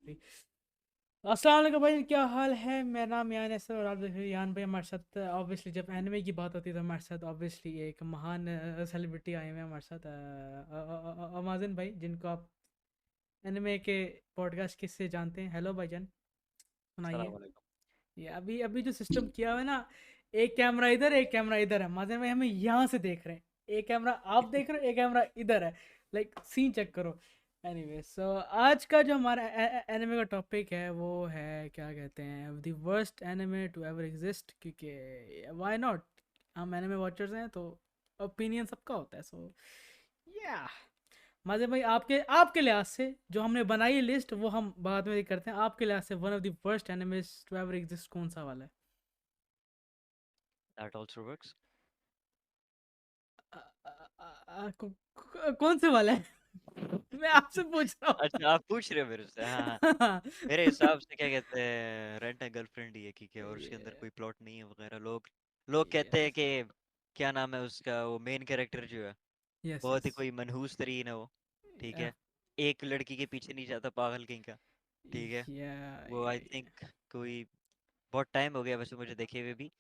Exactly. अस्सलाम वालेकुम भाई, क्या हाल है? मेरा नाम यान है सर, और आप देख रहे हैं यान भाई। हमारे साथ ऑब्वियसली जब एनिमे की बात होती है तो हमारे साथ ऑब्वियसली एक महान सेलिब्रिटी आए हुए हैं हमारे साथ, अमाजन भाई, जिनको आप एनिमे के पॉडकास्ट किससे जानते हैं। हेलो भाईजान, सलाम सुनाइए। वालेकुम। ये अभी अभी जो सिस्टम किया हुआ है ना, एक कैमरा इधर एक कैमरा इधर है, माजन भाई हमें यहाँ से देख रहे हैं, एक कैमरा आप देख रहे हो, एक कैमरा इधर है। लाइक सीन चेक करो। एनीवे, सो आज का जो हमारा एनिमे का टॉपिक है वो है, क्या कहते हैं, the worst anime to ever exist, क्योंकि व्हाई नॉट, हम एनिमे वॉचर्स हैं तो ओपिनियन सबका होता है। सो या माजे भाई, आपके आपके लिहाज से जो हमने बनाई है लिस्ट वो हम बाद में करते हैं। आपके लिहाज से one of the worst animes to ever exist कौन सा वाला है? That also works. कौन से वाला है? मैं आपसे पूछ रहा अच्छा, आप पूछ रहे हो मेरे से? हाँ हाँ। हूँ। मेरे हिसाब से क्या कहते हैं, रेंट ए गर्लफ्रेंड ही है, क्योंकि और उसके अंदर कोई प्लॉट नहीं है वगैरह। लोग लोग कहते हैं कि क्या नाम है उसका, वो मेन कैरेक्टर जो है यस बहुत यस। ही कोई मनहूस तरीन है वो। ठीक है, एक लड़की के पीछे नहीं जाता, पागल कहीं का। ठीक है, या वो आई थिंक कोई बहुत टाइम हो गया वैसे मुझे देखे हुए भी।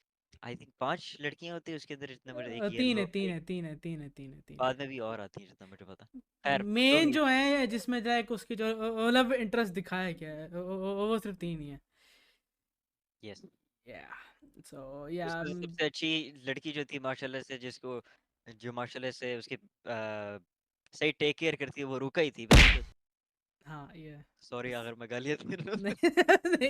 आई थिंक 5 लड़कियां होती है उसके अंदर, जितना मुझे, एक तीन है, येलो, तीन एक है, तीन है, तीन है, तीन है, तीन है। बाद में भी और आती है जितना मुझे पता। खैर जो मेन भी है। जो है जिसमें लाइक उसकी जो लव इंटरेस्ट दिखाया गया है वो सिर्फ तीन ही है। यस। या सो या उसमें सबसे अच्छी लड़की जो थी माशाल्लाह से, जिसको जो माशाल्लाह से उसकी सही टेक केयर करती है, वो रुका ही थी वैसे तो। हाँ ये सॉरी अगर मैं गालियाँ दे रहा हूँ नहीं नहीं।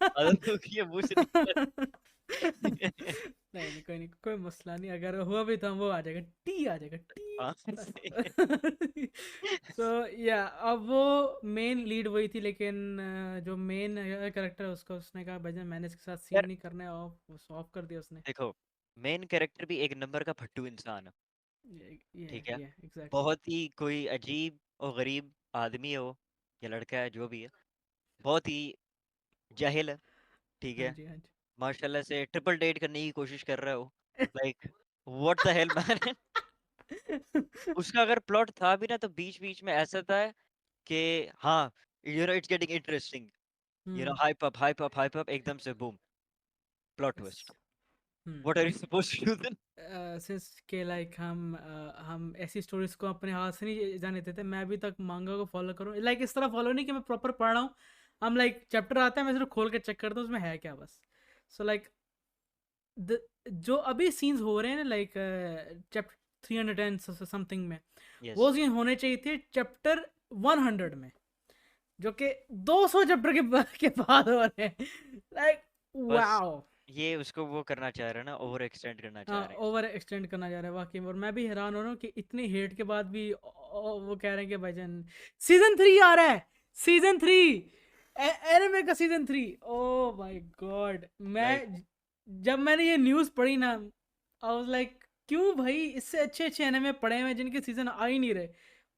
आदत हो गई है मुंह से निकल। नहीं नहीं, कोई नहीं, कोई मसला नहीं, अगर हुआ भी तो हम वो आ जाएगा, टी आ जाएगा, टी हाँ बस। सही। सो या अब वो मेन लीड वही थी, लेकिन जो मेन करेक्टर है उसका, उसने कहा भाई मैंने इसके साथ सीन यार नहीं करना है, ऑफ ऑफ कर दिया उसने। देखो, मेन कैरेक्टर भी एक नंबर का फट्टू इंसान है। ठीक है, ये एग्जैक्टली। बहुत ही कोई अजीब और गरीब आदमी है वो, या लड़का है जो भी है, बहुत ही जाहिल है। ठीक हाँ है, जी, हाँ माशाल्लाह से ट्रिपल डेट करने की कोशिश कर रहा है वो। Like what the hell man. जी। उसका अगर प्लॉट था भी ना, तो बीच बीच में ऐसा था कि हाँ, it's getting interesting, hmm. Hype up, एकदम से boom, plot yes. Twist. What are you supposed to do then? Since के लाइक हम ऐसी स्टोरीज को अपने हाथ से नहीं जाने देते। मैं अभी तक मांगा को फॉलो करूँ, लाइक इस तरह फॉलो नहीं कि मैं प्रॉपर पढ़ रहा हूँ। हम लाइक चैप्टर आता है, मैं सिर्फ खोल के चेक करता हूँ उसमें है क्या, बस। सो लाइक जो अभी सीन्स हो रहे हैं ना, लाइक चैप्टर 310 समथिंग में, यस, वो सीन होने चाहिए थे चैप्टर 100 में, जो कि 200 चैप्टर के बाद हो रहे हैं। लाइक बस वाओ। ये उसको वो करना चाह रहे हैं ना, ओवर एक्सटेंड करना हाँ, चाह रहे हैं। ओवर एक्सटेंड करना जा रहा है वाकई में, और मैं भी हैरान हो रहा हूँ कि इतने हेट के बाद भी वो कह रहे हैं कि भाईजान सीजन 3 आ रहा है, सीजन 3, एनिमे का season 3। Oh my God, like जब मैंने ये न्यूज़ पढ़ी ना, आई वाज लाइक, क्यों भाई, इससे अच्छे अच्छे एनिमे पड़े हुए हैं जिनके सीजन आ ही नहीं रहे,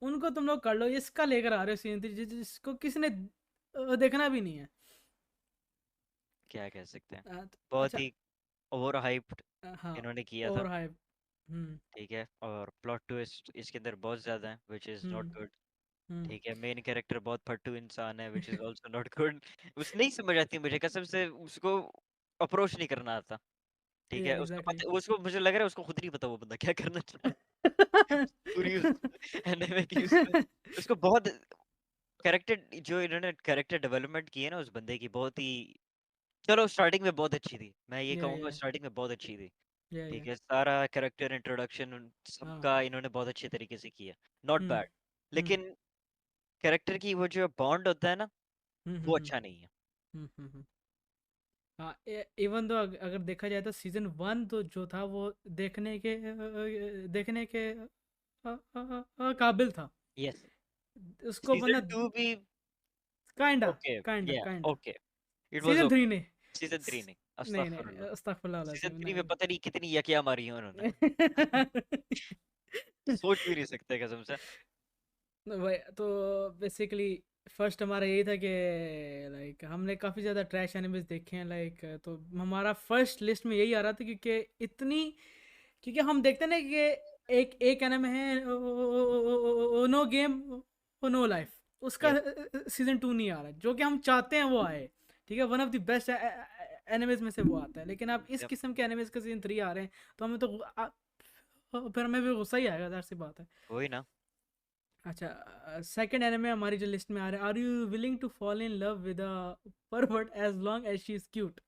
उनको तुम लोग कर लो, इसका लेकर आ रहे हो सीजन 3 जिसको किसी ने देखना भी नहीं है। क्या कह सकते हैं, बहुत अच्छा। ही ओवर हाइप्ड हाँ, इन्होंने किया था। Over hype. हम्म। ठीक है, और प्लॉट ट्विस्ट इसके अंदर बहुत ज्यादा है, which is not hmm. Good. Hmm. ठीक है, मेन कैरेक्टर बहुत फट्टू इंसान है, which is also not good. उस नहीं समझ आती मुझे कसम से, उसको अप्रोच नहीं करना आता। ठीक या है, उसको एग्जैक्टली। पता, उसको मुझे लग रहा है उसको खुद नहीं पता वो बंदा क्या करना चाह रहा है। पूरी एनिमे की उसमें उसको बहुत कैरेक्टर, जो इन्होंने कैरेक्टर डेवलपमेंट की है ना उस बंदे की, बहुत ही, चलो स्टार्टिंग में बहुत अच्छी थी, मैं ये या कहूंगा स्टार्टिंग में बहुत अच्छी थी। या ठीक है, सारा कैरेक्टर इंट्रोडक्शन हाँ। सबका इन्होंने बहुत अच्छे तरीके से किया, नॉट हम्म। बैड। हम्म। लेकिन कैरेक्टर की वो जो बॉन्ड होता है ना, हम्म। वो हम्म। अच्छा नहीं है। हम्म। हाँ, इवन दो अगर देखा जाए तो सीजन 1 तो जो था वो देखने के काबिल था। यस, उसको बंदा सीजन 2 भी काइंडा ओके, काइंडा या kinda. Okay, it was season 3 okay. ने सीजन 3 नहीं, नहीं नहीं, अस्तगफुरुल्लाह। अस्तगफुल्लाह वाला सीजन सीन 3 में नहीं। पता नहीं कितनी यकिया मारी हैं उन्होंने, सोच भी नहीं सकते कसम से। वही तो, बेसिकली फर्स्ट हमारा यही था कि लाइक हमने काफ़ी ज़्यादा ट्रैश एनिमेस देखे हैं, लाइक तो हमारा फर्स्ट लिस्ट में यही आ रहा था, क्योंकि इतनी, क्योंकि हम देखते हैं ना कि एक एक एनिमे है, नो गेम नो लाइफ, उसका Yep. सीजन 2 नहीं आ रहा, जो कि हम चाहते हैं वो आए। ठीक है, one of the best animes में से वो आता है, लेकिन अब इस Yep. किस्म के एनिमेज का सीजन 3 आ रहे हैं, तो हमें तो फिर हमें भी गुस्सा ही आएगा, ज़ाहिर सी बात है। वही ना। अच्छा, सेकंड एनिमे हमारी जो लिस्ट में आ रहा है, are you willing to fall in love with a pervert as long as she is cute.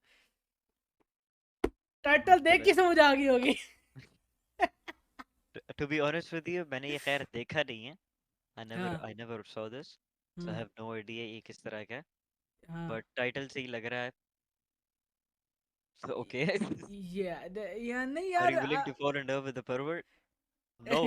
Title देख के समझ आ गई होगी। To be honest with you, मैंने ये खैर देखा नहीं है। हाँ। I never saw this, so I hmm. have no idea ये किस तरह का है। हाँ। But title से ही लग रहा है, so okay. या नहीं Are यार, you willing to fall in love with a pervert? No.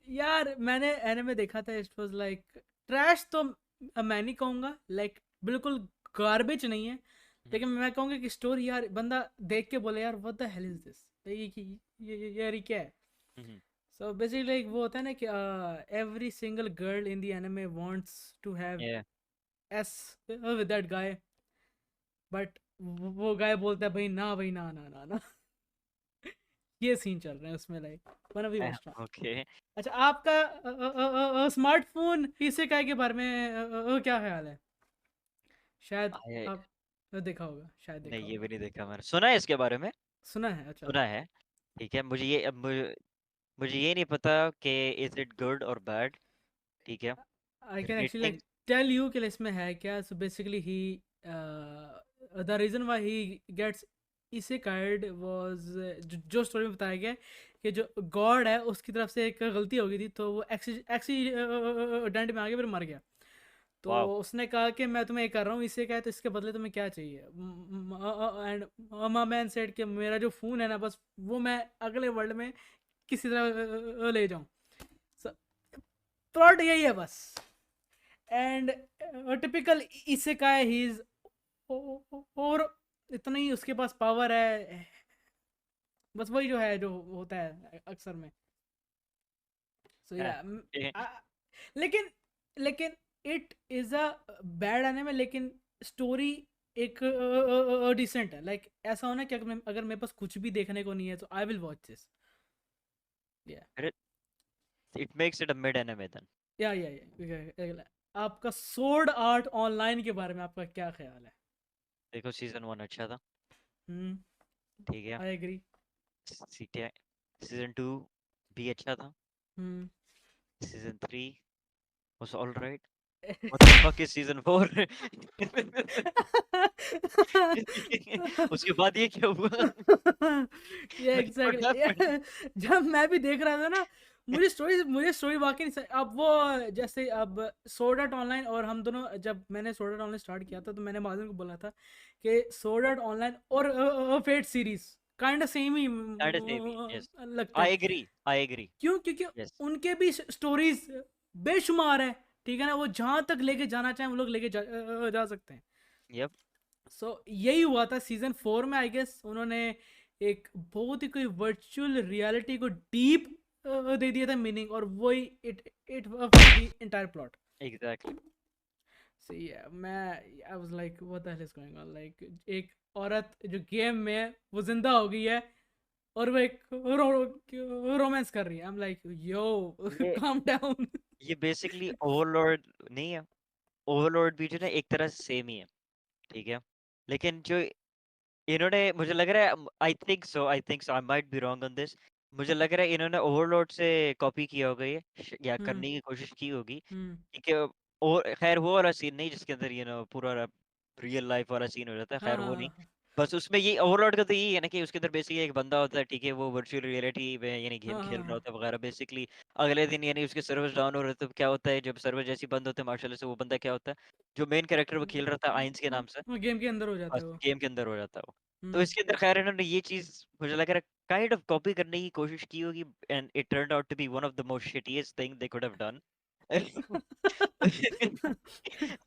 यार मैंने एनिमे देखा था, इट वाज लाइक ट्रैश, तो मैं नहीं कहूँगा, लाइक बिल्कुल गार्बेज नहीं है, Mhm, लेकिन मैं कहूँगा कि स्टोरी यार बंदा देख के बोले यार what the hell is this, यार ये क्या है। mhm. सो बेसिकली लाइक वो होता है ना कि every single girl in the anime wants to have Yeah. Ass with that guy, but वो गाय बोलता है भाई ना, भाई ना ना ना ना। ये सीन चल रहा है उसमें, like one of the best. Okay. अच्छा, आपका स्मार्टफोन इसे काय के बारे में क्या ख्याल है? शायद I आप देखा होगा, शायद देखा नहीं, ये होगा। भी नहीं देखा मैंने। सुना है इसके बारे में। सुना है? अच्छा। सुना है। ठीक है, मुझे ये नहीं पता कि इज इट गुड और बैड। ठीक है। I can actually like ratings. Tell you कि इसमें है क्या। So basically he the reason why he gets इसे कार्ड वाज, जो स्टोरी में बताया गया है कि जो गॉड है उसकी तरफ से एक गलती हो गई थी, तो वो एक्सीडेंट में आगे फिर मर गया। तो वाओ। उसने कहा कि मैं तुम्हें ये कर रहा हूँ, इससे क्या है, तो इसके बदले तुम्हें क्या चाहिए। एंड मैन सेड कि मेरा जो फ़ोन है ना, बस वो मैं अगले वर्ल्ड में किसी तरह ले जाऊँ। प्लॉट यही है बस। एंड टिपिकल इससे का है, ही इज, और इतना ही उसके पास पावर है, बस वही जो है जो होता है अक्सर में। सो है। या ए, लेकिन लेकिन इट इज अ बैड आने में, लेकिन स्टोरी एक डिसेंट है। लाइक ऐसा होना कि अगर मेरे पास कुछ भी देखने को नहीं है तो आई विल वॉच दिस। या it makes it a mid anime then। या आपका सोर्ड आर्ट ऑनलाइन के बारे में आपका क्या ख्याल है? देखो, सीजन 1 अच्छा था। हम्म। ठीक है। I agree. सीजन 2 भी अच्छा था। Hmm. Season 3 was all right। What the fuck is season 4? उसके बाद ये क्या हुआ? ये What एग्जैक्टली। happened? जब मैं भी देख रहा था ना, मुझे स्टोरी वाकई नहीं अब वो, जैसे अब सोर्ड आर्ट ऑनलाइन और हम दोनों, जब मैंने सोर्ड आर्ट ऑनलाइन स्टार्ट किया था तो मैंने माजिद को बोला था कि सोर्ड आर्ट ऑनलाइन और फेट सीरीज काइंड सेम ही That is heavy, yes। लगता I है। agree, I agree। क्यों? क्योंकि Yes। उनके भी स्टोरीज बेशुमार है। ठीक है ना, वो जहां तक लेके जाना चाहें वो लोग लेके जा सकते हैं। Yep। यही हुआ था सीजन 4 में, आई गेस उन्होंने एक बहुत ही कोई वर्चुअल रियलिटी को डीप दे दिया था मीनिंग, और वही it it entire plot. Exactly। सही है। मैं I was like what the hell is going on, like एक औरत जो गेम में है वो जिंदा हो गई है, और वो एक रोमांस कर रही है। आई एम लाइक यो ये काम डाउन। ये बेसिकली ओवरलॉर्ड नहीं है। ओवरलॉर्ड भी जो ना एक तरह से सेम ही है। ठीक है। लेकिन जो इन्होंने, मुझे लग रहा है, I might be wrong on this. मुझे लग रहा है इन्होंने ओवरलॉर्ड से कॉपी किया होगा ये, या हम्म। करने की कोशिश की होगी। हम्म। ठीक है। और खैर वो वाला सीन नहीं जिसके अंदर पूरा रियल लाइफ वाला सीन हो जाता है, हाँ खैर हाँ वो नहीं। हाँ बस उसमें ये ओवरलॉर्ड का तो यही है ना कि उसके अंदर बेसिकली एक बंदा होता है। ठीक है, वो वर्चुअल रियलिटी में गेम हाँ खेल हाँ रहा हाँ होता है वगैरह बेसिकली। अगले दिन उसके सर्वर डाउन हो रहे, तो क्या होता है जब सर्वर जैसी बंद होते हैं मार्शल से, वो बंदा क्या होता है, जो मेन कैरेक्टर वो खेल रहा था आइंस के नाम से, वो गेम के अंदर हो जाता बस है वो। गेम के अंदर हो जाता है वो। तो हम्म। इसके अंदर खैर इन्होंने ये चीज, मुझे लग रहा है, काइंड ऑफ कॉपी करने की कोशिश की होगी, and it turned out to be one of the most shittiest thing they could have done.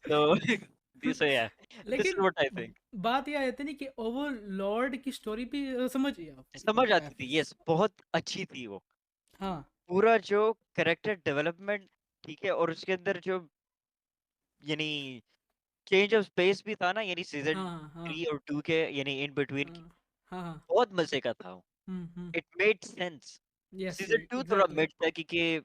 So this, yeah, this is लेकिन what I think। बात यह आती नहीं कि ओवरलॉर्ड की स्टोरी भी समझिए आप, समझ आती थी, एफ। यस, बहुत अच्छी थी वो। हाँ पूरा जो कैरेक्टर डेवलपमेंट, ठीक है, और उसके अंदर जो यानी चेंज ऑफ स्पेस भी था ना, सीजन हाँ हाँ 3 और 2 के इन बिटवीन, हाँ हाँ हाँ। बहुत मजे का था वो। It made sense. Yes season 2 थोड़ा एग्जैक्टली। मिड था, क्योंकि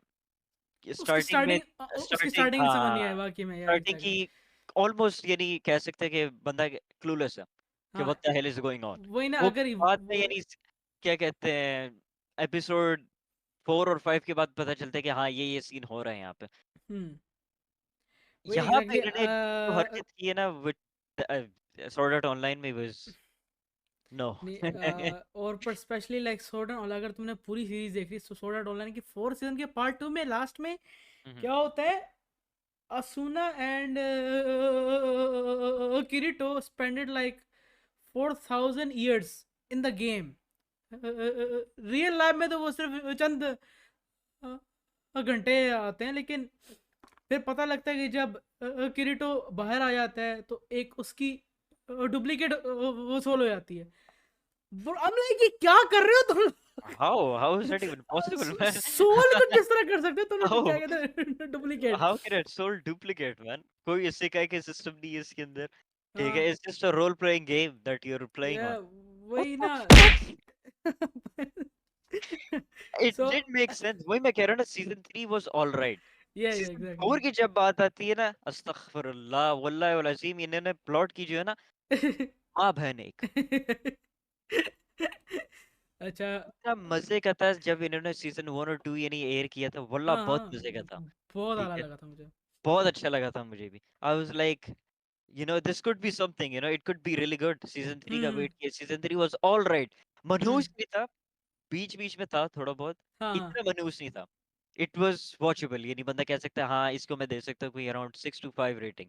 उसकी स्टार्टिंग में उसकी स्टार्टिंग स्टार्टिंग समझ नहीं हाँ आया वाकई में, या स्टार्टिंग एग्जैक्टली। की ऑलमोस्ट यानी कह सकते हैं कि बंदा क्लूलेस है कि हाँ, what the hell is going on. वही ना, वो अगर बाद में वो यानी क्या कहते हैं एपिसोड 4 और 5 के बाद पता चलता है कि हाँ ये सीन हो रहा है यहाँ पे। हम्म, वही यहाँ पे एग्जैक्टली। इन्होंने जो हरकत की है ना विद स्वॉर्ड आर्ट ऑनलाइन में वाज नो। नहीं, और पर स्पेशली लाइक सोर्ड एंड, अगर तुमने पूरी सीरीज देख ली तो सोर्ड आर्ट ऑनलाइन की 4 सीजन के पार्ट 2 में लास्ट में क्या होता है, Asuna and Kirito spent like 4,000 years in the game. Real life में तो वो सिर्फ चंद घंटे आते हैं, लेकिन फिर पता लगता है कि जब किरीटो बाहर आ जाता है तो एक उसकी डुप्लीकेट वो सोल हो जाती है। अब लाइक ये क्या कर रहे हो तुम? How is that even possible man? Soul को किस तरह कर सकते हो तुम, क्या हाउ कहते हैं, duplicate. How can it soul duplicate man? कोई इसेकाई के सिस्टम नहीं है इसके अंदर। ठीक है, हाँ, it's just a role playing game that you are playing या ऑन। व्हाट वही द ना। Fuck? It so did make sense. वही मैं कह रहा हूँ ना, सीजन 3 वाज ऑलराइट। या सीजन एग्जैक्टली। 4 की जब बात आती है ना, अस्तगफुरुल्लाह वल्लाहि वल अज़ीम, इन्होंने प्लॉट की जो है ना, माँ बहन एक। अच्छा। इतना मजे का था जब इन्होंने सीजन 1 और 2 यानी एयर किया था, वल्लाह हाँ बहुत हाँ, मजे का था। बहुत ठीक आला है, लगा था मुझे। बहुत अच्छा लगा था मुझे भी। I was like this could be something, it could be really good. Season 3 का हम्म वेट किया, सीजन 3 वाज ऑलराइट। हम्म। मनहूस भी था, बीच बीच में था थोड़ा बहुत, हाँ हाँ। इतना मनहूस नहीं था। इट वाज वॉचेबल, यानी बंदा कह सकता है हाँ इसको मैं दे सकता हूँ कोई अराउंड 6 to 5 रेटिंग।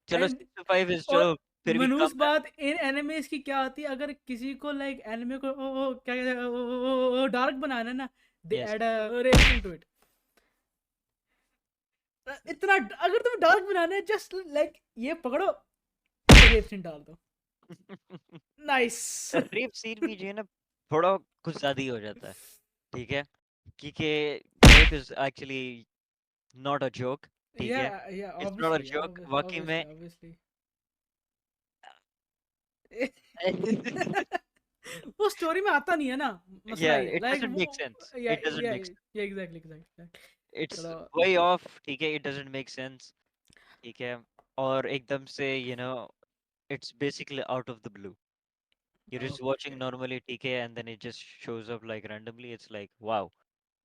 चलो एंड 6 to 5 इज और चलो फिर भी मनूस कम है। बात इन एनिमेस की क्या आती है, अगर किसी को लाइक एनिमे को क्या कहते हैं डार्क बनाना है ना, they yes. Add racing to it. इतना अगर तुम्हें डार्क बनाना है, जस्ट लाइक ये पकड़ो, रेप सीन डाल दो, नाइस। रेप सीन भी जो है ना थोड़ा कुछ ज्यादा ही हो जाता है। ठीक है, क्योंकि rape is actually not a joke. ठीक या है, या it's not a obviously joke वाकई ऑब्वियसली में। ऑब्वियसली। वो स्टोरी में आता नहीं है ना, मसला या ये इट लाइक डजंट मेक वो। सेंस, या इट डजंट या मेक सेंस, या एग्जैक्टली एग्जैक्टली। इट्स चलो। Way of. ठीक है, इट डजंट मेक सेंस। ठीक है, और एकदम से it's basically out of the blue. You're just watching okay. normally, ठीक है, and then it just shows up like randomly. It's like wow,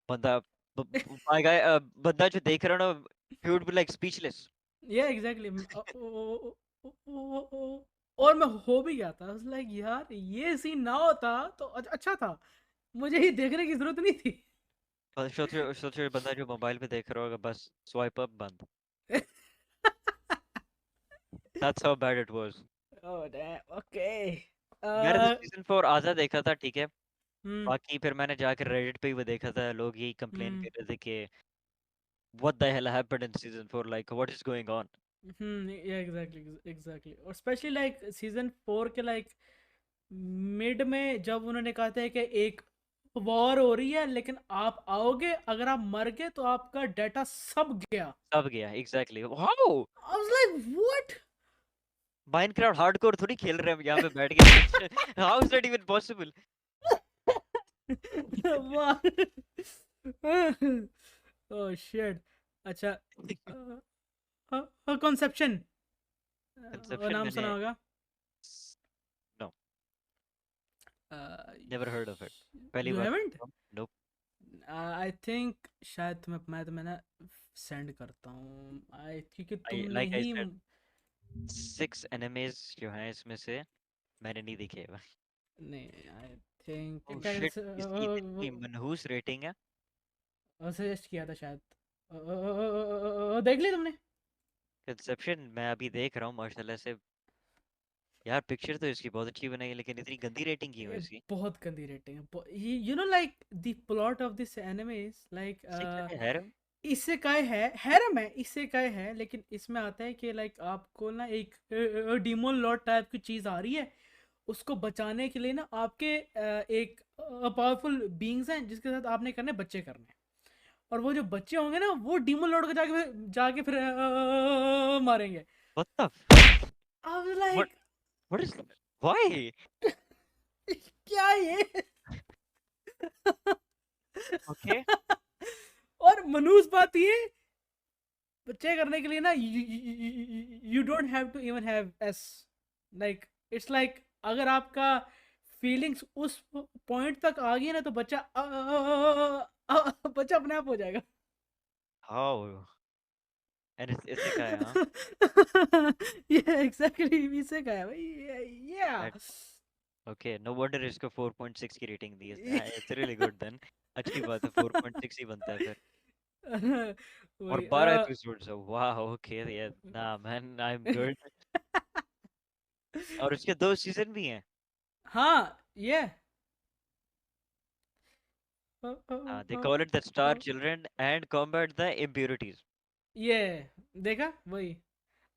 बंदा my guy, बंदा जो देख रहा है ना, he would be like speechless. या एग्जैक्टली। और मैं हो भी गया था, लाइक यार ये सीन ना होता तो अच्छा था, मुझे ही देखने की जरूरत नहीं थी। और सोचो सोचो बंदा जो मोबाइल पे देख रहा होगा, बस स्वाइप अप बंद। That's how bad it was. Oh damn, okay. मैंने तो सीजन 4 आधा देखा था, ठीक है। हम्म बाकी फिर मैंने जाकर रेडिट पे ही वो देखा था, लोग यही कंप्लेन हम्म कर रहे थे कि what the hell happened in season 4, like what is going on. या एग्जैक्टली एग्जैक्टली। और स्पेशली लाइक सीजन 4 के लाइक मिड में जब उन्होंने कहा था कि एक वॉर हो रही है, लेकिन आप आओगे, अगर आप मर गए तो आपका डाटा सब गया। सब गया exactly. wow, I was like what. Minecraft hardcore थोड़ी खेल रहे हैं हम यहाँ पे बैठ के। how is that even possible? Oh shit. अच्छा, कॉन्सेप्शन, वो कंसेप्शन नाम सुना मैंने होगा। No, never heard of it, पहली यू बार सुन हैवंट? रहा हूँ। Nope. आई थिंक शायद मैं तुम्हें ना सेंड करता हूँ, आई, क्योंकि I तुमने like I he said 6 animes जो हैं इसमें से मैंने नहीं देखे। नहीं, आई थिंक ओह क्या शिट, इसकी इतनी वो मनहूस रेटिंग है। सजेस्ट किया था शायद। देख ली तुमने? कंसेप्शन मैं अभी देख रहा हूँ माशाल्लाह से। यार पिक्चर तो इसकी बहुत अच्छी बनाई है, लेकिन इतनी गंदी रेटिंग क्यों है इसकी? बहुत गंदी रेटिंग है। You know like the plot of this anime is इससे क्या लाइक, है हैरम? इससे काय है हैरम है, इससे काय है, लेकिन इसमें आता है कि लाइक आपको ना एक डीमोन लॉर्ड टाइप की चीज आ रही है, उसको बचाने के लिए ना आपके एक पावरफुल बीइंग्स हैं जिसके साथ आपने करने बच्चे करने हैं। और वो जो बच्चे होंगे ना, वो डीमन लॉर्ड को जाके फिर मारेंगे। What the fuck? I was what like what is why? क्या ये? ओके, और मनूस बात ये, बच्चे करने के लिए ना you don't have to even have ass, like it's like अगर आपका फीलिंग्स उस पॉइंट तक आ गई ना तो बच्चा बच्चा अपने आप हो जाएगा। हाउ एंड इससे क्या है हाँ ये एग्जैक्टली इसे कहा है भाई, या दैट ओके नो वंडर इसको 4.6 की रेटिंग दी है इट्स रियली गुड देन अच्छी बात है 4.6 ही बनता है फिर और वही 12 एपिसोड्स है वाह ओके या ना मैन आई एम गुड और उसके 2 सीजन भी हैं हाँ ये they call it the star children and combat the impurities ये देखा वही।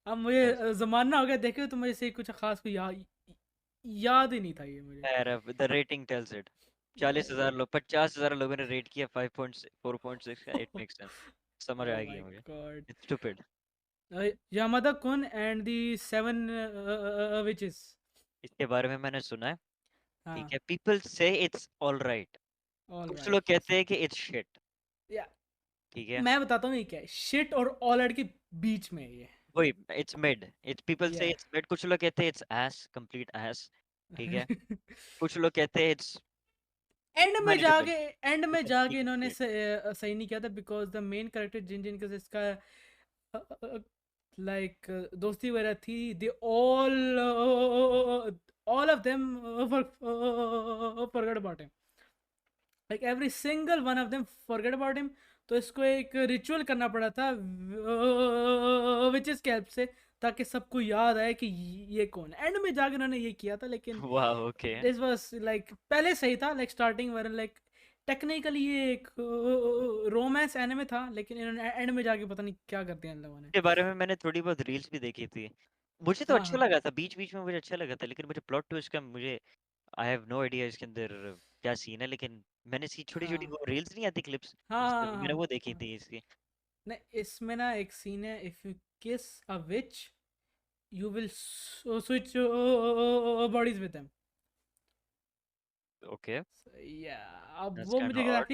अब yes मुझे जमाना हो गया देखे तो मुझे से कुछ खास को याद ही नहीं था ये मुझे। यार the rating tells it 40,000 लोग 50,000 लोगों ने रेट किया 5.4.6 का it makes sense समझ ओह आ माय गया मुझे गॉड। it's stupid यामादा कुन एंड दी सेवन विचेस। इसके बारे में मैंने सुना है हाँ ठीक है people say it's all right all कुछ लोग राइट। कहते हैं कि it's shit या ठीक है मैं बताता हूँ ये क्या है, शिट और ऑल राइट के बीच में है ये। वही it's mid it's people say या it's mid कुछ लोग कहते हैं it's ass complete ass ठीक है कुछ लोग कहते हैं it's manageable एंड में ठीक है जाके ठीक है इन्होंने great सही नहीं किया था बिकॉज द मेन कैरेक्टर जिन जिन के इसका लाइक दोस्ती वगैरह थी, they all of them forget about him, like every single one of them forget about him. तो इसको एक रिचुअल करना पड़ा था विचेस की हेल्प से, ताकि सबको याद आए कि ये कौन है। एंड में जाके उन्होंने ये किया था, लेकिन वाह ओके दिस वाज लाइक पहले सही था, like starting were like technically ये एक रोमांस एनिमे था, लेकिन इन्होंने एंड में जाके पता नहीं क्या कर दिया इन लोगों ने। के बारे में मैंने थोड़ी बहुत रील्स भी देखी थी मुझे तो हाँ अच्छा हाँ लगा था बीच बीच में मुझे अच्छा लगा था लेकिन मुझे प्लॉट ट्विस्ट का मुझे आई हैव नो आइडिया इसके अंदर क्या सीन है लेकिन मैंने सी छोटी छोटी हाँ वो रील्स नहीं आती क्लिप्स हाँ हाँ मैंने हाँ वो देखी हाँ। थी इसकी नहीं इसमें ना एक सीन है, if you kiss a witch you will switch bodies with them. Okay yeah अब दैट्स वो काइंड मुझे ऑड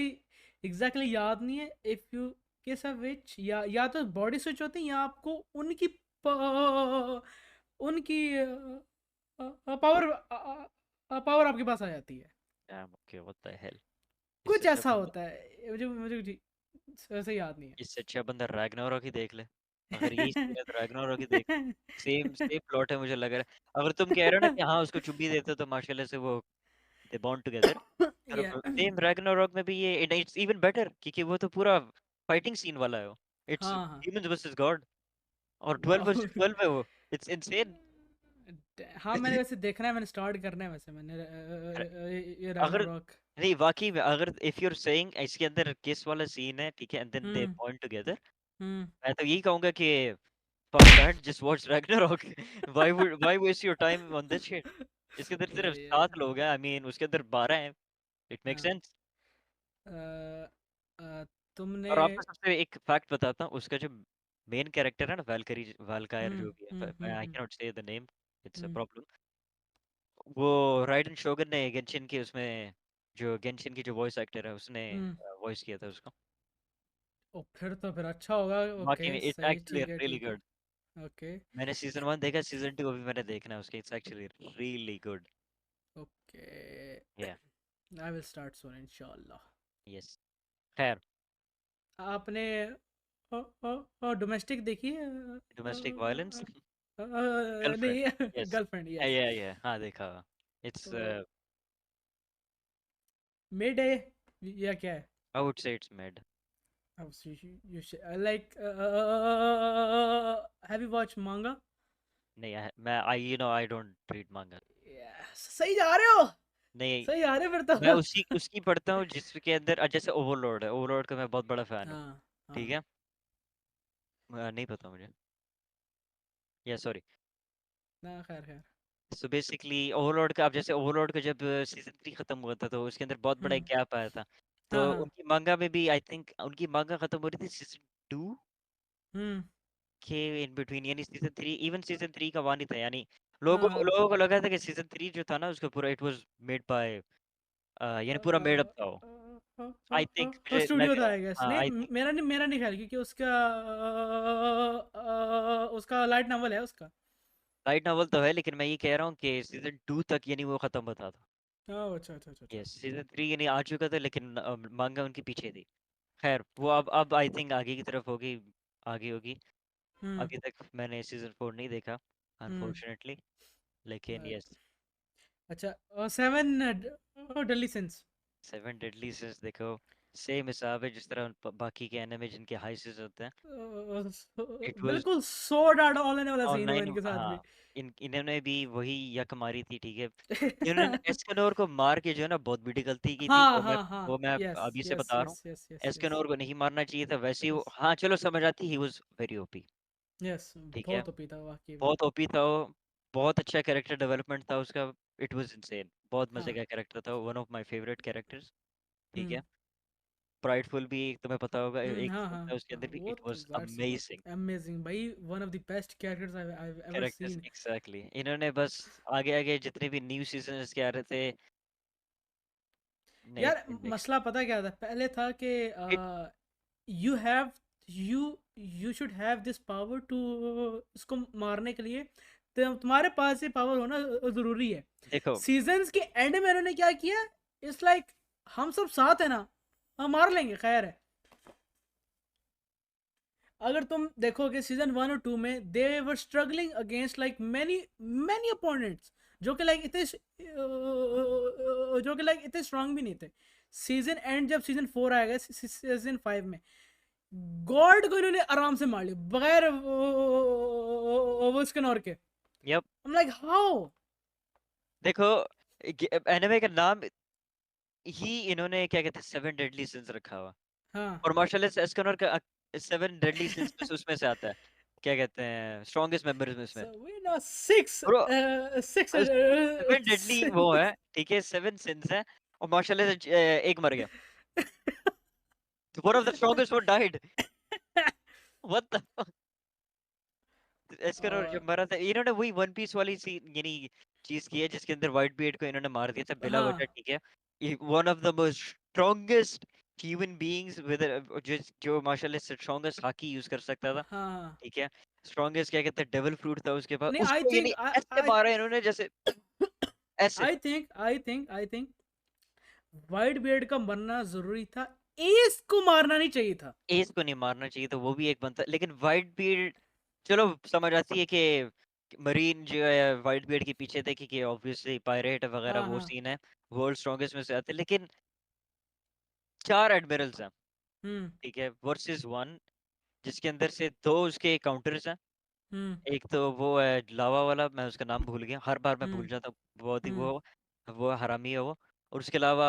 एग्जैक्टली याद नहीं है। इफ यू किस अ विच, या तो बॉडी स्विच होती है, या आपको उनकी उनकी पावर पावर आपके पास आ जाती है। ओके व्हाट द हेल इससे कुछ अच्छा ऐसा बंदा होता है, मुझे मुझे ऐसे याद नहीं इससे अच्छा बंदा रैग्नारोक ही देख ले अगर यही सीन है तो रैग्नारोक ही देख सेम है। सेम प्लॉट है मुझे लग रहा है अगर तुम कह रहे हो ना कि हाँ उसको चुम्बी देते हो तो माशाल्लाह से वो दे बॉन्ड टुगेदर या सेम रैग्नारोक में भी ये इट्स इवन बेटर क्योंकि वो तो पूरा फाइटिंग सीन वाला है इट्स हाँ हाँ डीमंस वर्सेस गॉड और 12 वाह। वर्सेस 12 है वो इट्स इनसेन हाँ मैंने वैसे देखना है, मैंने स्टार्ट करना है वैसे मैंने ये अगर रैग्नारोक। नहीं वाकई में अगर इफ यू आर सेइंग इसके अंदर किस वाला सीन है ठीक है and then they hmm bond together hmm मैं तो यही कहूंगा कि fuck that just watch Ragnarok why waste your time on this shit इसके अंदर सिर्फ वही है। 7 लोग हैं आई मीन उसके अंदर 12 हैं इट मेक हाँ सेंस अ, तुमने और आपको सबसे एक फैक्ट बताता हूँ उसका जो मेन कैरेक्टर है ना वैल्करी वैल्कायर जो भी है आई हम्म कैन नॉट से the name it's a hmm, problem वो राइडन शोगन ने गेंशिन की उसमें जो गेंशिन की जो वॉइस एक्टर है उसने हम्म। वॉइस किया था उसको ओ फिर अच्छा होगा। बाकी ओके में इट्स सही, एक्चुअली रियली ठीक है। गुड ओके मैंने सीजन 1 देखा सीजन 2 अभी मैंने देखना है उसका it's actually really good okay. या आई विल स्टार्ट सून इंशाल्लाह। यस खैर आपने डोमेस्टिक देखी है? डोमेस्टिक वायलेंस गर्लफ्रेंड नहीं यस गर्लफ्रेंड, यस। या हाँ देखा इट्स तो मिड है या क्या है? I would say it's mid Oh, so you should, like have you watched manga? नहीं मैं I you know I don't read manga Yes. सही जा रहे हो, नहीं सही जा रहे हो फिर मैं तो। उसी उसकी पढ़ता हूँ जिसके अंदर जैसे ओवरलॉर्ड है ओवरलॉर्ड का मैं बहुत बड़ा फैन हूँ हाँ ठीक हाँ। है नहीं पता मुझे या सॉरी ना खैर खैर। सो बेसिकली ओवरलॉर्ड का अब जैसे ओवरलॉर्ड का जब सीजन 3 खत्म हुआ था तो उसके अंदर बहुत बड़ा एक हम्म गैप आया था हाँ तो हाँ उनकी मांगा में भी आई थिंक उनकी मांगा खत्म हो रही थी सीजन 2 हम्म के इन बिटवीन यानी सीजन 3 इवन सीजन 3 का वानी था यानी हाँ हाँ। लोगों को लगा था कि सीजन 3 जो था ना उसका पूरा इट वाज मेड बाय यानी पूरा मेड अप था वो आई थिंक मुझे स्टूडियो लग था रहा है, आई गेस, हाँ आई नहीं थिंक मेरा नहीं ख्याल, क्योंकि उसका लाइट नॉवल है उसका। लाइट नॉवल तो है, लेकिन मैं ये कह रहा हूँ कि सीजन 2 तक यानी वो खत्म होता था। अच्छा अच्छा अच्छा अच्छा। यस, सीजन 3 यानी आ चुका था, लेकिन मांगा उनके पीछे थी। खैर वो अब आई थिंक आगे की तरफ होगी, आगे होगी। हम्म अभी तक मैंने सीजन 4 नहीं देखा हम्म। अनफॉर्चुनेटली, लेकिन अ- यस। अच्छा, 7 deadly since. Seven deadly since देखो, सेम हिसाब है जिस तरह बाकी के एनिमे जिनके हाई सीजन होते हैं। इट वाज बिल्कुल सोड आउट ऑल वाला सीन हुआ ऑनलाइन, इनके साथ भी। हाँ। इन्होंने भी वही यक मारी थी, ठीक है। इन्होंने एस्कनोर को मार के जो है ना बहुत बड़ी गलती की थी, हाँ हाँ हाँ, वो मैं यस अभी से यस बता रहा हूँ। यस यस यस यस एस्कनोर को नहीं मारना चाहिए था, वैसे ही वो, यस हाँ चलो समझ आती, he was very OP, yes. ठीक है। बहुत ओपी था वाकई में। बहुत ओपी था वो, बहुत अच्छा कैरेक्टर डेवलपमेंट था उसका। इट वाज इनसेन, बहुत मजे हाँ। का कैरेक्टर था, one of my favourite characters, ठीक हम्म है। प्राइडफुल भी तुम्हें पता होगा, एक हाँ सीन हाँ था उसके हाँ, अंदर भी, वो इट तो वाज दैट्स अमेजिंग। अमेजिंग भाई, one of the best characters I ever characters seen. Exactly, इन्होंने बस आगे आगे जितने भी न्यू सीजन के आ रहे थे, यार नेक्स्ट नेक्स्ट मसला पता क्या था, पहले था कि hit. You have you you should have this power to, इसको मारने के लिए तो तुम्हारे पास ये पावर होना ज़रूरी है। देखो सीजन्स के एंड में उन्होंने क्या किया, इट्स लाइक हम सब साथ है ना, हम मार लेंगे, खैर है। अगर तुम देखोगे सीजन 1 और 2 में they were struggling against like many many opponents, जो कि लाइक इतने स्ट्रांग भी नहीं थे। सीजन एंड जब सीजन 4 आएगा, सीजन 5 में गॉड को इन्होंने आराम से मार लिया बगैर वो स्कनोर के। Yup, I'm like how? देखो एनिमे का नाम ही इन्होंने क्या कहते हैं, सेवन डेडली सिंस रखा हुआ। हाँ। और मार्शल एस्कनर का सेवन डेडली सिंस में से उसमें से आता है, क्या कहते हैं, स्ट्रॉन्गेस्ट मेंबर्स में उसमें। So we know six, bro, six, seven deadly वो है, ठीक है, सेवन सिंस है, और मार्शल एक मर गया, one of the strongest one died. What the, Escanor जब और मरा था, इन्होंने वही वन पीस वाली सी यानी चीज की है, जिसके अंदर व्हाइट बीयर्ड को इन्होंने मार दिया था बिला वजह, हाँ ठीक है। One of the most strongest human beings with, जो माशाल्लाह से स्ट्रॉन्गेस्ट हाकी यूज कर सकता था, हाँ। ठीक है। स्ट्रॉन्गेस्ट क्या कहते हैं, डेविल फ्रूट था उसके पास, नहीं, आई उसको थिंक यानी ऐसे मारा इन्होंने जैसे ऐसे। आई थिंक वाइट बियर्ड का मरना जरूरी था, एस को मारना नहीं चाहिए था। एज को नहीं मारना चाहिए तो वो भी एक बनता, लेकिन व्हाइट बीयर्ड, चलो समझ आती है कि मरीन जो है व्हाइट बीयर्ड के पीछे थे, कि ऑब्वियसली पायरेट वगैरह हाँ वो हाँ। सीन है, वर्ल्ड स्ट्रॉन्गेस्ट में से आते हैं, लेकिन चार एडमिरल्स हैं, हम्म ठीक है, वर्सेस वन, जिसके अंदर से दो उसके काउंटर्स हैं। हम्म एक तो वो है लावा वाला, मैं उसका नाम भूल गया, हर बार मैं भूल हम्म जाता हूँ, बहुत ही हम्म। वो हरामी है वो। और उसके अलावा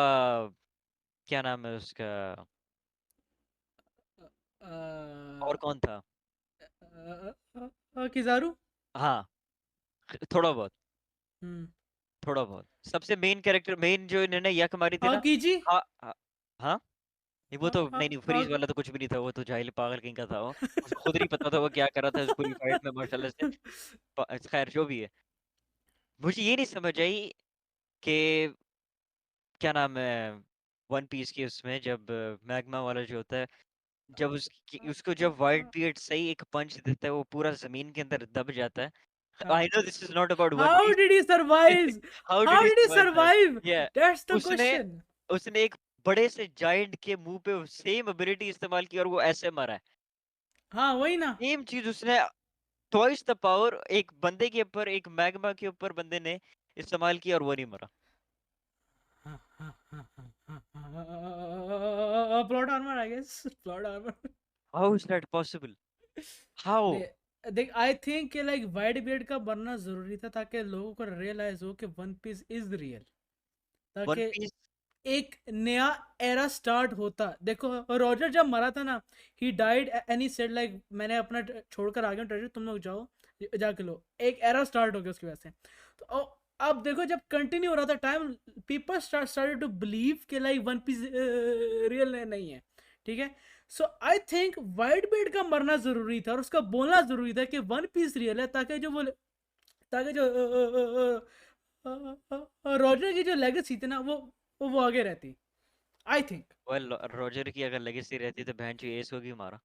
क्या नाम है उसका, और कौन था, किजारू। हाँ, थोड़ा बहुत, हम्म। थोड़ा बहुत सबसे मेन कैरेक्टर, मेन जो इन्होंने यक मारी थी ना। कीजी। हाँ हाँ हाँ, नहीं वो हाँ तो हाँ नहीं नहीं, हाँ। फ्रीज वाला तो कुछ भी नहीं था, वो तो जाहिल पागल कहीं का था वो, उसको खुद नहीं पता था वो क्या कर रहा था उस पूरी फाइट में माशाल्लाह से। खैर जो भी है, मुझे ये नहीं समझ आई कि क्या नाम है, वन पीस के उसमें जब मैग्मा वाला जो होता है, जब उसको जब वाइट बीयर्ड सही एक पंच देता है, वो पूरा जमीन के अंदर दब जाता है। हाँ। I know this is not about one how piece. Did he survive? How did how he did he survive that, survive? या दैट्स द उसने क्वेश्चन। उसने एक बड़े से जायंट के मुंह पे सेम एबिलिटी इस्तेमाल की और वो ऐसे मरा है। हाँ वही ना। सेम चीज उसने ट्वाइस द पावर एक बंदे के ऊपर, एक मैग्मा के ऊपर बंदे ने इस्तेमाल की और वो नहीं मरा। Plot armour I guess, plot armour. How is that possible, how. देख आई थिंक कि लाइक वाइट बियर्ड का बनना जरूरी था, ताकि लोगों को रियलाइज हो कि one piece is real, one ताकि पीस, एक नया एरा स्टार्ट होता। देखो रॉजर जब मरा था ना, he died and he said like मैंने अपना छोड़कर आ गया ट्रेजर, तुम लोग जाओ जाके लो, एक एरा स्टार्ट हो गया उसकी वजह से। तो अब देखो जब कंटिन्यू हो रहा था time, people started to believe कि लाइक वन पीस रियल नहीं है, ठीक है। So I think white beard का मरना जरूरी था और उसका बोलना जरूरी था कि वन पीस रियल है, ताकि जो रॉजर की जो लेगेसी थी ना, वो आगे रहती। आई थिंक वेल रॉजर की अगर लेगेसी रहती तो बहन चो एस को क्यों मारा?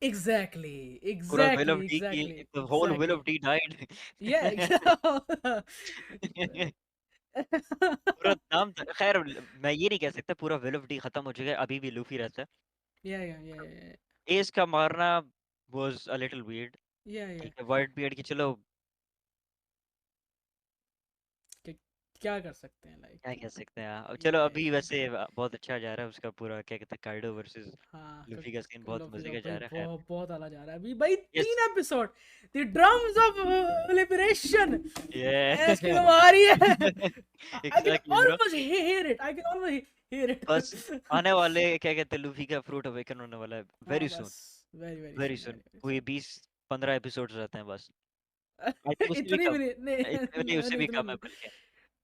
एग्जैक्टली पूरा विल एग्जैक्टली ऑफ डी की, exactly the whole will exactly of D died. या पूरा नाम था खैर, मैं ये नहीं कह सकता पूरा विल ऑफ डी खत्म हो चुका है, अभी भी लूफी रहता है। या एस का मारना वाज अ लिटिल वियर्ड। या ठीक है, वाइट बियर्ड की चलो क्या कर सकते हैं क्या लाइक कह सकते हैं। अब चलो ये अभी वैसे बहुत अच्छा जा रहा है उसका पूरा, क्या कहते हैं, कार्डो वर्सेस हाँ लूफी का सीन बहुत लोफी मजे का का भाई जा रहा है। खैर बहुत बहुत आला जा रहा है अभी भाई yes 3 episode the drums of liberation ये इसकी हमारी है I can exactly bro. Almost here it I can almost here बस इट आने वाले क्या कहते हैं, लूफी का फ्रूट अवेकन होने वाला है हाँ वेरी बस सून। वेरी वेरी वेरी सुन सून, वेरी कोई सुन 20-15 एपिसोड्स रहते हैं बस। आई थिंक उससे भी इतनी भी कम, नहीं नहीं इतने नहीं, उससे नहीं भी इतनी कम भी है नहीं बल्कि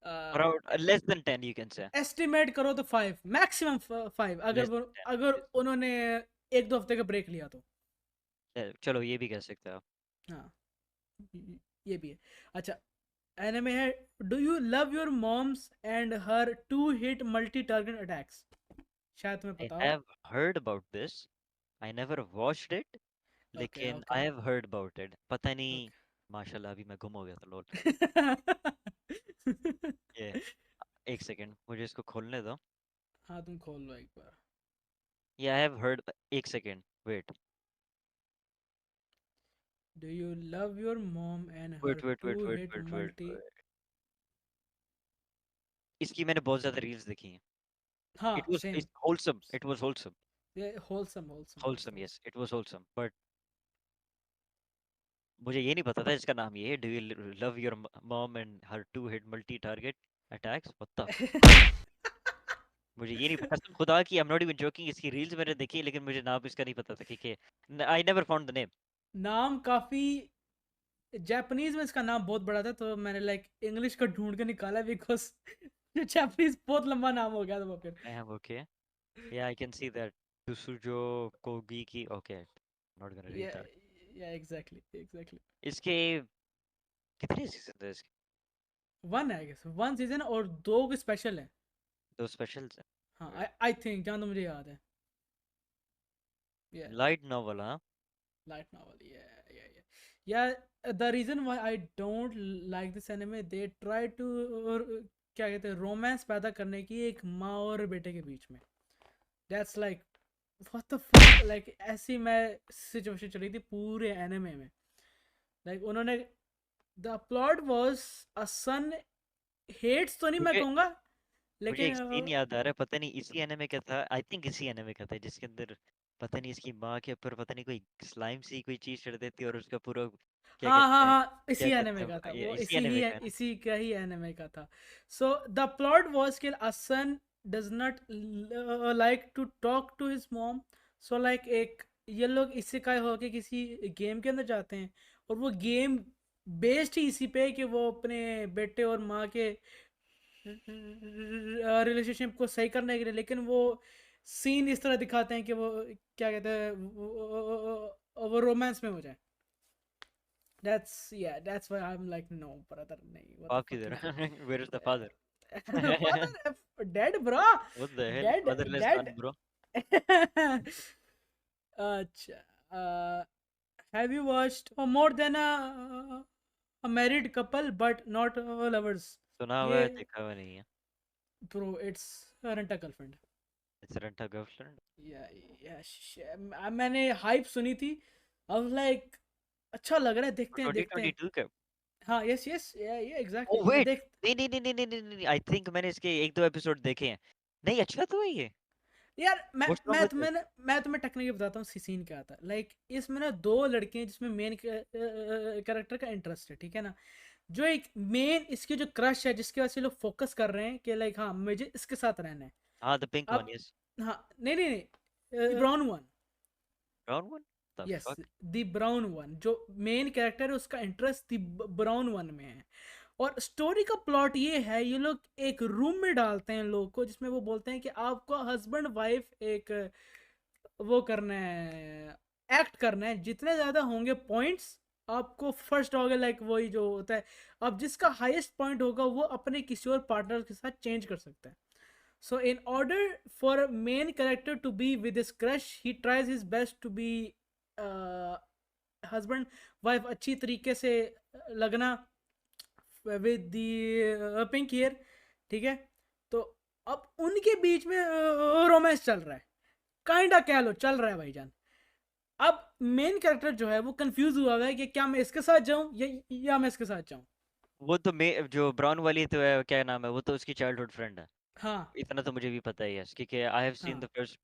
around less than 10 you can say. Estimate करो तो 5 मैक्सिमम 5 लेस देन अगर 10। उन्होंने 1-2 हफ्ते का ब्रेक लिया तो चलो ये भी कह सकते हो आप। हाँ ये भी है अच्छा एनिमे है do you love your moms and her 2 hit multi target attacks शायद तुम्हें आई पता हो have heard about this, I never watched it, okay लेकिन okay I have heard about it. पता नहीं, ओके माशाल्लाह अभी मैं गुम हो गया था लोल। ये एक सेकंड मुझे इसको खोलने दो। हाँ तुम खोल लो एक बार ये आई हैव हर्ड, एक second wait do you love your mom and her wait wait two wait wait hit wait wait multi wait. इसकी मैंने बहुत ज्यादा रील्स देखी हैं। हाँ it was same wholesome, it was wholesome. ये wholesome wholesome wholesome, wholesome yes it was wholesome, but मुझे ये नहीं पता था इसका नाम ये है, do you love your mom and her two hit multi target attacks, what the. मुझे ये नहीं, कसम खुदा की, आई एम नॉट इवन जोकिंग, इसकी रील्स मैंने देखी लेकिन मुझे नाम इसका नहीं पता था कि I never found the name. नाम काफी जापानीज में इसका नाम बहुत बड़ा था तो मैंने लाइक इंग्लिश का ढूंढ के निकाला बिकॉज जापानीज बहुत लंबा नाम हो गया था वो फिर आई एम ओके, या आई कैन सी दैट सुसुजो कोगी की, ओके नॉट गोना रीड या दैट। या एग्जैक्टली एग्जैक्टली इसके कितने सीजन थे इसके? 1 है आई गेस 1 सीजन और 2 स्पेशल है दो स्पेशल्स हाँ हैं। आई थिंक जहाँ तो मुझे याद है या लाइट नॉवल हाँ। लाइट नॉवल या the reason why I don't like this anime they try to क्या कहते हैं रोमांस पैदा करने की एक माँ और बेटे के बीच में that's like what the fuck like ऐसी मैं सिचुएशन चली थी पूरे एनिमे में लाइक उन्होंने the plot was a son hates तो नहीं मैं मुझे कहूँगा मुझे लेकिन एक सीन याद आ रहा है, पता नहीं इसी एनिमे का था, आई थिंक इसी एनिमे का था, जिसके अंदर पता नहीं इसकी माँ के ऊपर पता नहीं कोई स्लाइम सी कोई चीज चढ़ देती है और उसका पूरा क्या हाँ हाँ कहते हैं, हाँ क्या इसी कहते एनिमे का था हैं, ये वो इसी एनिमे का है ना। इसी का ही एनिमे का था सो द प्लॉट वाज कि a son does not like to talk to his mom so like एक ये लोग इससे काय हो के किसी गेम के अंदर जाते हैं और वो गेम बेस्ड ही इसी पे है कि वो अपने बेटे और माँ के रिलेशनशिप को सही करने के लिए लेकिन वो सीन इस तरह दिखाते हैं कि वो क्या कहते हैं वो रोमांस में हो जाए that's why I'm like no brother nahi what the बाप fuck किधर is this where is the father? father dead bro what the hell, dead fatherless dead son bro. अच्छा uh, have you watched more than a married couple but not lovers सुना हुआ ये है, देखा हुआ नहीं है। bro it's rent a girlfriend it's rent a girlfriend. मैंने हाइप सुनी थी आई वाज लाइक अच्छा लग रहा है देखते हैं 2022 का। हाँ यस यस ये ओ एग्जैक्टली मैं वेट, देख नहीं नहीं नहीं नहीं नहीं नहीं नहीं, आई थिंक मैंने इसके एक दो एपिसोड देखे हैं। नहीं अच्छा तो है ये। यार व्हाट्स रॉन्ग विद दिस? मैं तुम्हें टेक्निकली बताता हूँ सीन क्या आता है लाइक इसमें ना 2 लड़के हैं जिसमें मेन कैरेक्टर का इंटरेस्ट है ठीक है ना जो एक मेन इसकी जो क्रश है जिसकी वजह से लोग फोकस कर रहे हैं कि लाइक हाँ मुझे इसके साथ रहना है हाँ द पिंक वन, अब यस। हाँ नहीं brown one brown one, the yes fuck. The brown one जो मेन कैरेक्टर है उसका इंटरेस्ट द ब्राउन वन में है और स्टोरी का प्लॉट ये है ये लोग एक रूम में डालते हैं लोग को जिसमें वो बोलते हैं कि आपको हस्बैंड वाइफ एक वो करना है एक्ट करना है जितने ज़्यादा होंगे पॉइंट्स आपको फर्स्ट होगा लाइक वही जो होता है अब जिसका हाईएस्ट पॉइंट होगा वो अपने किसी और पार्टनर के साथ चेंज कर सकता है So in order for a main character to be with his crush, he tries his best to be uh, husband wife अच्छी तरीके से लगना विद दी पिंक ईयर, ठीक है। तो अब उनके बीच में रोमांस चल रहा है, काइंडा कह लो चल रहा है भाईजान। अब मेन कैरेक्टर जो है वो कंफ्यूज हुआ हुआ है कि क्या मैं इसके साथ जाऊं या मैं इसके साथ जाऊं। वो तो जो ब्राउन वाली तो है, क्या नाम है, वो तो उसकी चाइल्डहुड फ्रेंड है। हाँ इतना तो मुझे भी पता ही है, क्योंकि आई हैव सीन हाँ द फर्स्ट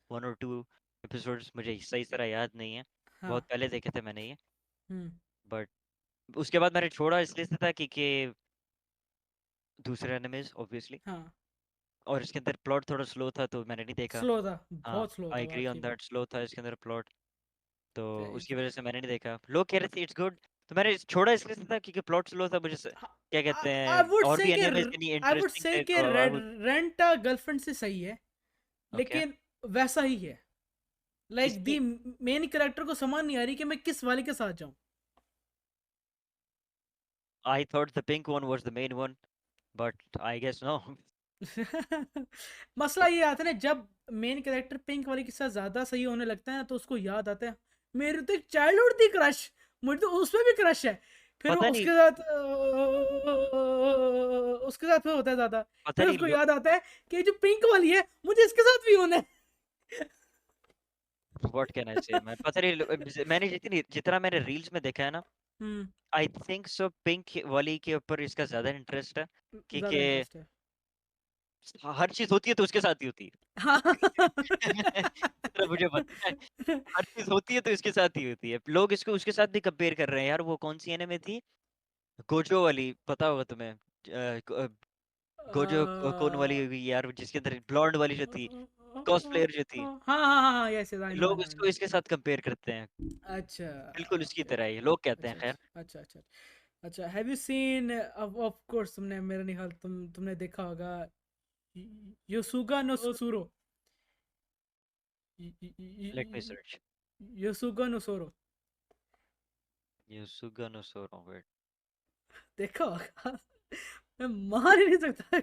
1 or 2 एपिसोड्स, मुझे सही तरह याद नहीं है, हाँ। बहुत पहले देखे थे मैंने ये। हम्म। बट उसके बाद मैंने छोड़ा इसलिए से था क्योंकि दूसरे एनिमेज ऑब्वियसली, हाँ और इसके अंदर प्लॉट थोड़ा स्लो था तो मैंने नहीं देखा। स्लो था, हाँ, बहुत स्लो आई था एग्री ऑन वाकई में। दैट, स्लो था इसके अंदर प्लॉट, तो उसकी वजह एग्जैक्ट। से मैंने नहीं देखा। लोग कह रहे थे इट्स गुड, तो मैंने छोड़ा इसलिए से था क्योंकि प्लॉट स्लो था। मुझे क्या कहते आई हैं, वुड और से भी कि एनिमेज इतनी आई वुड इंटरेस्टिंग से थे कि तो I would. Rent a girlfriend से सही है, ओके, लेकिन वैसा ही है। लाइक इसकी दी मेन कैरेक्टर को समझ नहीं आ रही कि मैं किस वाले के साथ जाऊं। I thought the pink one was the main one, but I guess no. मसला ये आता है ना, जब मेन कैरेक्टर पिंक वाले के साथ ज्यादा सही होने लगता है तो उसको याद आता है मेरी तो एक चाइल्डहुड थी क्रश, मुझे तो उसमें भी क्रश है। फिर वो पता नहीं, उसके साथ फिर होता है ज्यादा। पता फिर नहीं उसको याद आता है कि ये जो पिंक वाली है मुझे इसके साथ भी होना है। व्हाट कैन आई से, मैं पता नहीं मैंने जितना मैंने रील्स में देखा है ना, हम्म। आई थिंक सो पिंक वाली के ऊपर इसका ज्यादा इंटरेस्ट है, ज्यादा क्योंकि इंटरेस्ट है। हर चीज होती है तो उसके साथ ही होती हाँ। है। जितना मुझे पता है, हर चीज होती है तो इसके साथ ही होती है। लोग इसको उसके साथ भी कंपेयर कर रहे हैं यार। वो कौन सी एनिमे थी, गोजो वाली, पता होगा तुम्हें, गोजो कौन वाली होगी यार, जिसके अंदर ब्लॉन्ड वाली जो थी, कॉस्प्लेयर जो थी, हाँ हाँ हाँ हाँ, यस यस, आई नो आई लोग नो आई इसको नो। इसके साथ कंपेयर करते हैं। अच्छा। बिल्कुल उसकी ओके तरह ही ओके। लोग कहते हैं, अच्छा खैर। अच्छा अच्छा अच्छा। अच्छा have you seen, of course तुमने, मेरा नहीं ख्याल तुमने देखा होगा Yosuga no Sora. Let me search. Yosuga no Sora Yosuga no सोरो, वेट। देखा होगा। मैं मान ही नहीं सकता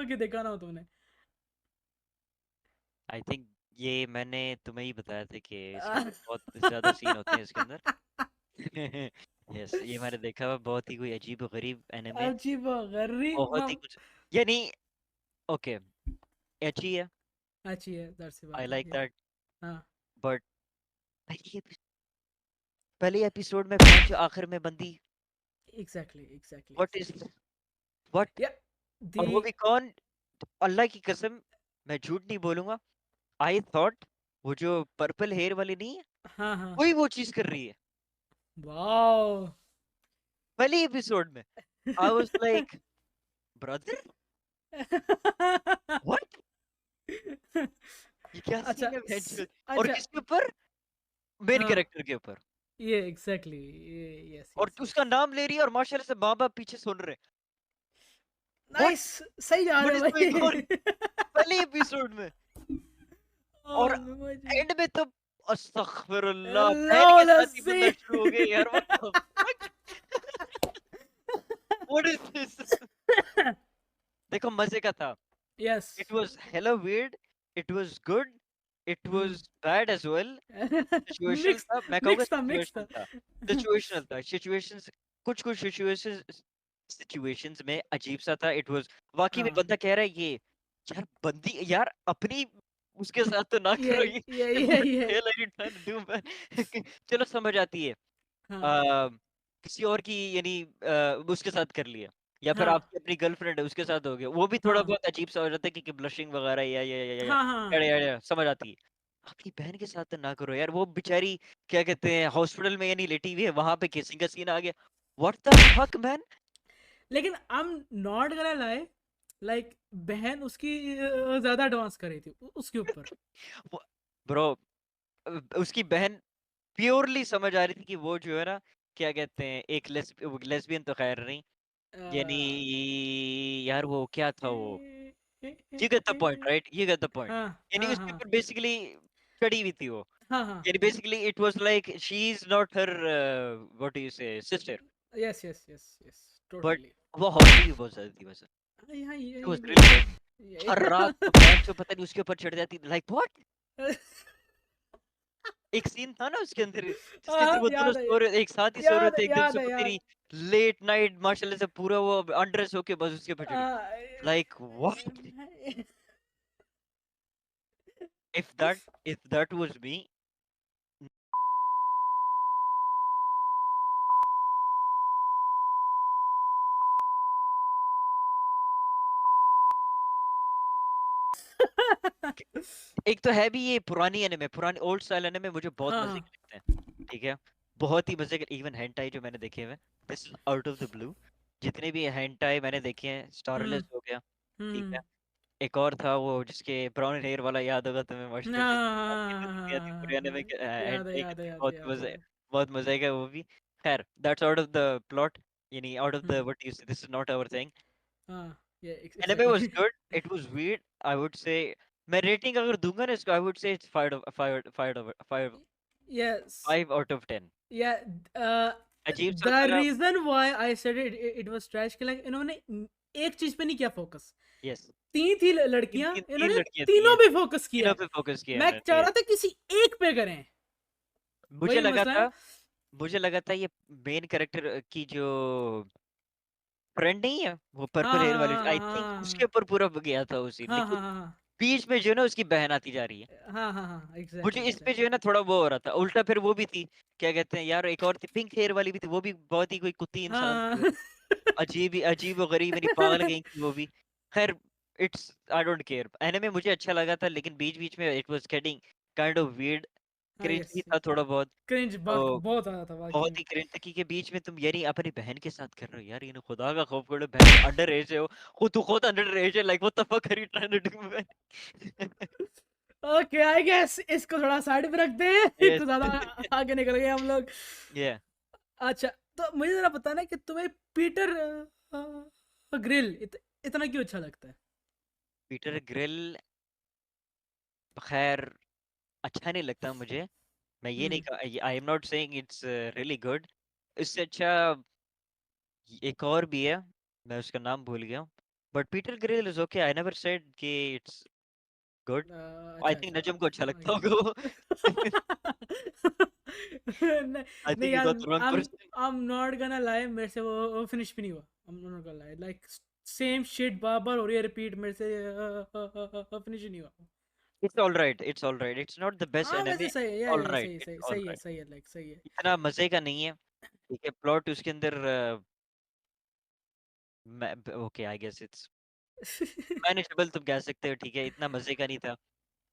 कि देखा ना हो तुमने। आई थिंक ये मैंने तुम्हें ही बताया था कि इसके अंदर बहुत ज्यादा सीन होते हैं इसके अंदर। यस, ये मैंने देखा हुआ, बहुत ही कोई अजीब और गरीब एनिमे, अजीब गरीब बहुत ही कुछ, यानी ओके, एची है, अच्छी है, जाहिर सी आई बात है लाइक ये। दैट, हाँ बट पहले एपिसोड में पहुंच आखिर में बंदी, exactly exactly what is, exactly. What, या दी और वो भी कौन, अल्लाह की कसम, मैं झूठ नहीं बोलूंगा, आई थॉट वो जो पर्पल हेयर वाली नहीं है, हाँ हाँ। वही वो चीज कर रही है वाओ। पहले एपिसोड में। I was like, brother, what, ये क्या अच्छा सीन है बहनचोद? और अच्छा। किसके ऊपर, मेन हाँ कैरेक्टर के ऊपर, ये एग्जैक्टली ये, यस और यस यस। उसका नाम ले रही है और माशाल्लाह से माँ बाप पीछे सुन रहे। What, nice. सही जा व्हाट रहे इज हो गोइंग ऑन भाई। पहले एपिसोड में, और और मुझे एंड में तो अस्तगफिरुल्लाह, बहन अल्लाह के साथ ही लस्सी। बनना शुरू हो गए यार, what the fuck, what is this. देखो मजे का था, yes. It was hella weird, it was good, it was bad as well, situational mix था, मैं कहूंगा मिक्स था मिक्स सिचुएशनल था। था, सिचुएशनल था, सिचुएशंस, कुछ कुछ सिचुएशंस, सिचुएशंस में अजीब सा था। इट वाज वाकई में, हाँ बंदा कह रहा है ये, यार बंदी यार अपनी उसके साथ तो ना ये करो ये, what ये the hell are you trying to do man? चलो समझ आती है, हाँ आ, किसी और की यानी उसके साथ कर लिया, या फिर हाँ आपकी अपनी गर्लफ्रेंड है उसके साथ हो गया, वो भी थोड़ा हाँ बहुत अजीब सा हो जाता है क्योंकि ब्लशिंग वगैरह या हाँ हाँ। समझ आती है। अपनी बहन के साथ तो ना करो यार, वो बेचारी क्या कहते हैं हॉस्पिटल में यानी लेटी हुई है, वहां पे किसिंग का सीन आ गया, व्हाट द फक मैन। लेकिन I am not gonna lie, like बहन उसकी ज्यादा एडवांस कर रही थी उसके ऊपर। ब्रो, उसकी बहन प्योरली समझ आ रही थी कि वो जो है ना, क्या कहते हैं, एक लेस्बियन तो खैर नहीं, यानी यार वो क्या था वो, you get the point right, you get the point, हाँ यानी हाँ उसके हाँ ऊपर बेसिकली चढ़ी हुई थी वो, हाँ हाँ। यानी basically it was like she is not her what do you say sister, yes yes yes yes but totally. वो हॉस्टल भी बहुत ज्यादा थी वैसे, हाँ इट वाज ये रियली बैड। ये हर रात को पैंचो पता नहीं उसके ऊपर चढ़ जाती, लाइक व्हाट। एक सीन था ना उसके अंदर जिसके अंदर हाँ, वो दोनों याद है, सो रहे, एक साथ ही सो रहे थे एकदम याद से, है, पता याद। नहीं लेट नाइट माशाल्लाह से पूरा वो अनड्रेस होके बस उसके ऊपर चढ़, आ, like what. If that was me, एक तो है भी ये पुरानी एनिमे, पुरानी ओल्ड स्टाइल एनिमे मुझे बहुत मजे हाँ। के लगते हैं, ठीक है, बहुत ही मजे के। इवन हेंटाई जो मैंने देखे हुए, this is out of the blue, जितने भी हेंटाई मैंने देखे हैं, हम्म। स्टारलेस हो गया, ठीक हम्म। है, एक और था वो जिसके ब्राउन हेयर वाला, याद होगा तुम्हें, माशाल्लाह से काफी पसंद आती पूरी एनिमे के याद है, हेंटाई याद है, की, याद है, याद है, याद। बहुत मजा आएगा वो भी। खैर that's out of the plot, यानी out of the hmm. What you say, this is not our thing. हाँ, ये Anime was exactly. good. It was weird. I would say मैं रेटिंग अगर दूंगा ना इसको, I would say it's yes. 5 out of 10। या अजीब सा द था। Reason why I said it was trash कि लाइक इन्होंने एक चीज पे नहीं किया फोकस। यस, तीन थी तीन लड़कियां, तीन तीन इन्होंने लड़कियां थी, तीनों yes। पे फोकस किया तीनों है। पे फोकस किया मैं चाह इन्होंने, yes। रहा था किसी एक पे करें। मुझे वही लगा मसला है। था मुझे लगा था ये मेन कैरेक्टर की जो फ्रेंड नहीं है, वो पर्पल हाँ, हेयर वाली, हाँ, आई थिंक उसके हाँ, ऊपर पूरा गया था वो सीन, हाँ, लेकिन हाँ, हाँ, बीच में जो है ना उसकी बहन आती जा रही है। हाँ, हाँ, हाँ, मुझे एग्जैक्टली, इस पे जो है एग्जैक्टली। ना थोड़ा वो हो रहा था उल्टा, फिर वो भी थी, क्या कहते हैं यार, एक और थी पिंक हेयर वाली भी थी, वो भी बहुत ही कोई कुत्ती इंसान हाँ। थी वो, अजीब व गरीब, मेरी पागल गई थी वो भी। खैर, it's I don't care, anime मुझे अच्छा लगा था, लेकिन बीच बीच में it was getting kind of weird, हाँ, क्रिंज यस। भी था थोड़ा बहुत। क्रिंज तो बहुत आया था वाकई बहुत में। ही क्रिंज था कि बीच में तुम यारी अपनी बहन के साथ कर रहे हो, यार, खुदा का खौफ करो, बहन अंडर एज है, वो खुद अंडर एज है, like what the fuck are you trying to do man. Okay, I guess इसको थोड़ा साइड पे रखते हैं। यस। कुछ ज्यादा आगे निकल गए हम लोग। या अच्छा, तो मुझे जरा बताना कि तुम्हें पीटर ग्रिल इतना क्यों अच्छा लगता है? पीटर ग्रिल, खैर, अच्छा नहीं लगता मुझे। मैं ये नहीं हम्म। I am not saying it's really good. इससे अच्छा एक और भी है, मैं उसका नाम भूल गया हूँ, but Peter grill is okay, I never said कि इट्स गुड। आई अच्छा, थिंक अच्छा, नजम को अच्छा लगता ओके। होगा वो। नहीं, आई नहीं थिंक यू यार, got the wrong person. I am not gonna lie, मेरे से वो फिनिश भी नहीं हुआ। I am not gonna lie, like same shit बार बार हो रही है रिपीट, मेरे से फिनिश ही नहीं हुआ। It's alright, it's not the best हाँ, एनिमे, वैसे सही है, या ऑलराइट, सही, सही, इट्स सही है, ऑलराइट, सही है, लाइक सही है। इतना मजे का नहीं है, ठीक है, प्लॉट उसके अंदर okay, I guess it's manageable, तुम कह सकते हो, ठीक है, इतना मजे का नहीं था।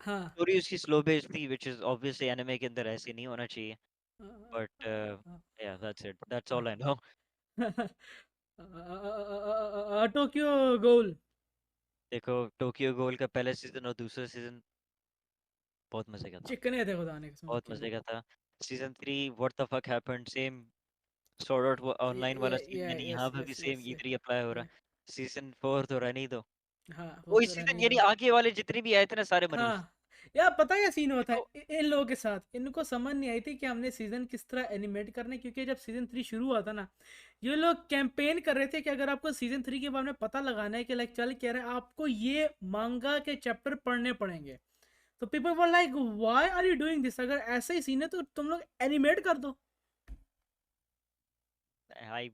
हाँ। स्टोरी उसकी स्लो पेस थी, व्हिच इज ऑब्वियसली एनिमे के अंदर ऐसे नहीं होना चाहिए, बट या that's it, that's all I know. Tokyo Ghoul. देखो, टोक्यो गोल का पहला सीजन और दूसरा सीजन बहुत मजे का था, चिकने थे खुदा ने कसम बहुत सच्ची में। मजे का था। Season 3 what the fuck happened, same sort out वो ऑनलाइन वाला सीन, यानी यस, यहाँ पे भी यस, सेम यस। इधर ही अप्लाई हो रहा। सीजन 4 तो रहने ही दो, हाँ, वो वही तो सीजन, रहने यानी दो। आगे वाले जितने भी आए थे ना सारे मनहूस। हाँ, यार पता है क्या सीन हुआ था देखो, इन लोगों के साथ, इनको समझ नहीं आई थी कि हमने सीजन किस तरह एनिमेट करने, क्योंकि जब सीजन 3 शुरू हुआ था ना, ये लोग कैंपेन कर रहे थे कि अगर आपको सीजन 3 के बारे में पता लगाना है कि लाइक चल क्या रहा है, आपको ये मांगा के चैप्टर पढ़ने पड़ेंगे। तो people were like, why are you doing this? अगर ऐसा ही सीन है तो तुम लोग एनिमेट कर दो। आई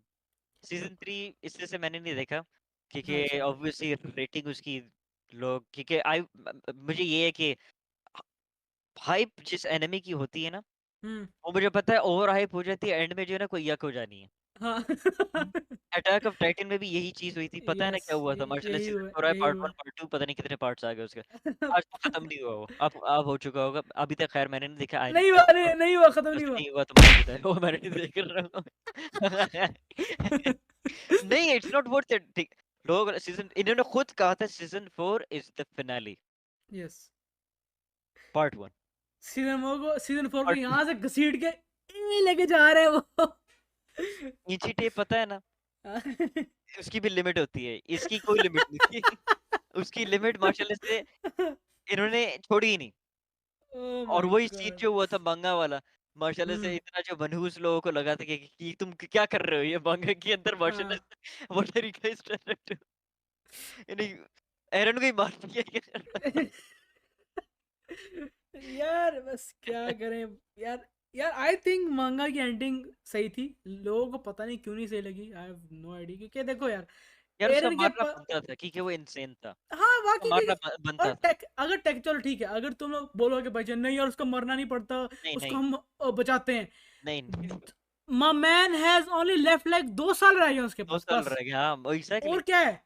सीजन 3 इसलिए से मैंने नहीं देखा, क्योंकि अच्छा। ऑब्वियसली रेटिंग उसकी लोग, क्योंकि आई मुझे ये है कि हाइप जिस एनिमे की होती है ना, हम्म। वो मुझे पता है ओवर हाइप हो जाती है, एंड में जो है ना कोई यक हो जानी है। हाँ। अटैक ऑफ टाइटन में भी यही चीज हुई थी, पता है ना यस, क्या हुआ था, मार्शल यही सीजन हुआ, 4 आया, यही पार्ट हुआ। 1 पार्ट 2 पता नहीं कितने पार्ट्स आ गए उसके, आज तो खत्म नहीं हुआ वो, अब हो चुका होगा, अभी तक खैर मैंने नहीं देखा, आई नहीं आई हुआ, डोंट नहीं, नो, नहीं हुआ, खत्म नहीं जैसे हुआ। नहीं हुआ तो मैं बताया वो मैंने नहीं देख रहा हूँ। नहीं, इट्स नॉट वर्थ इट, ठीक, लोग सीजन, इन्होंने खुद कहा था season 4 is the finale, yes. Part 1, season 4 को पार्ट 2। यहाँ से घसीट के लेके जा रहे हैं वो। नीची टेप पता है ना, उसकी भी लिमिट होती है, इसकी कोई लिमिट नहीं थी। उसकी लिमिट माशाल्लाह से इन्होंने छोड़ी ही नहीं। ओह और माय वही सीन गॉड। जो हुआ था मंगा वाला, माशाल्लाह से हम्म। इतना जो मनहूस लोगों को लगा था कि तुम क्या कर रहे हो ये मंगा के अंदर, माशाल्लाह हाँ। Say what are you guys trying to, Eren को ही मार दिया क्या? यार बस क्या करें यार। यार आई थिंक मांगा की एंडिंग सही थी, लोगों को पता नहीं क्यों नहीं सही लगी, आई हैव नो आइडिया, क्योंकि देखो यार यार उसका एरन के मारना पास, बनता था क्योंकि वो इंसेन था, हाँ उसका वाकई मारना और बनता था। टेक अगर टेक चलो ठीक है, अगर तुम लोग बोलोगे भाई जान नहीं यार उसको मरना नहीं पड़ता, नहीं उसको नहीं हम बचाते हैं, नहीं नहीं। My man has only left like 2 साल रह गए उसके 2 पास साल बस, रह गए, हाँ और एग्जैक्टली। क्या है,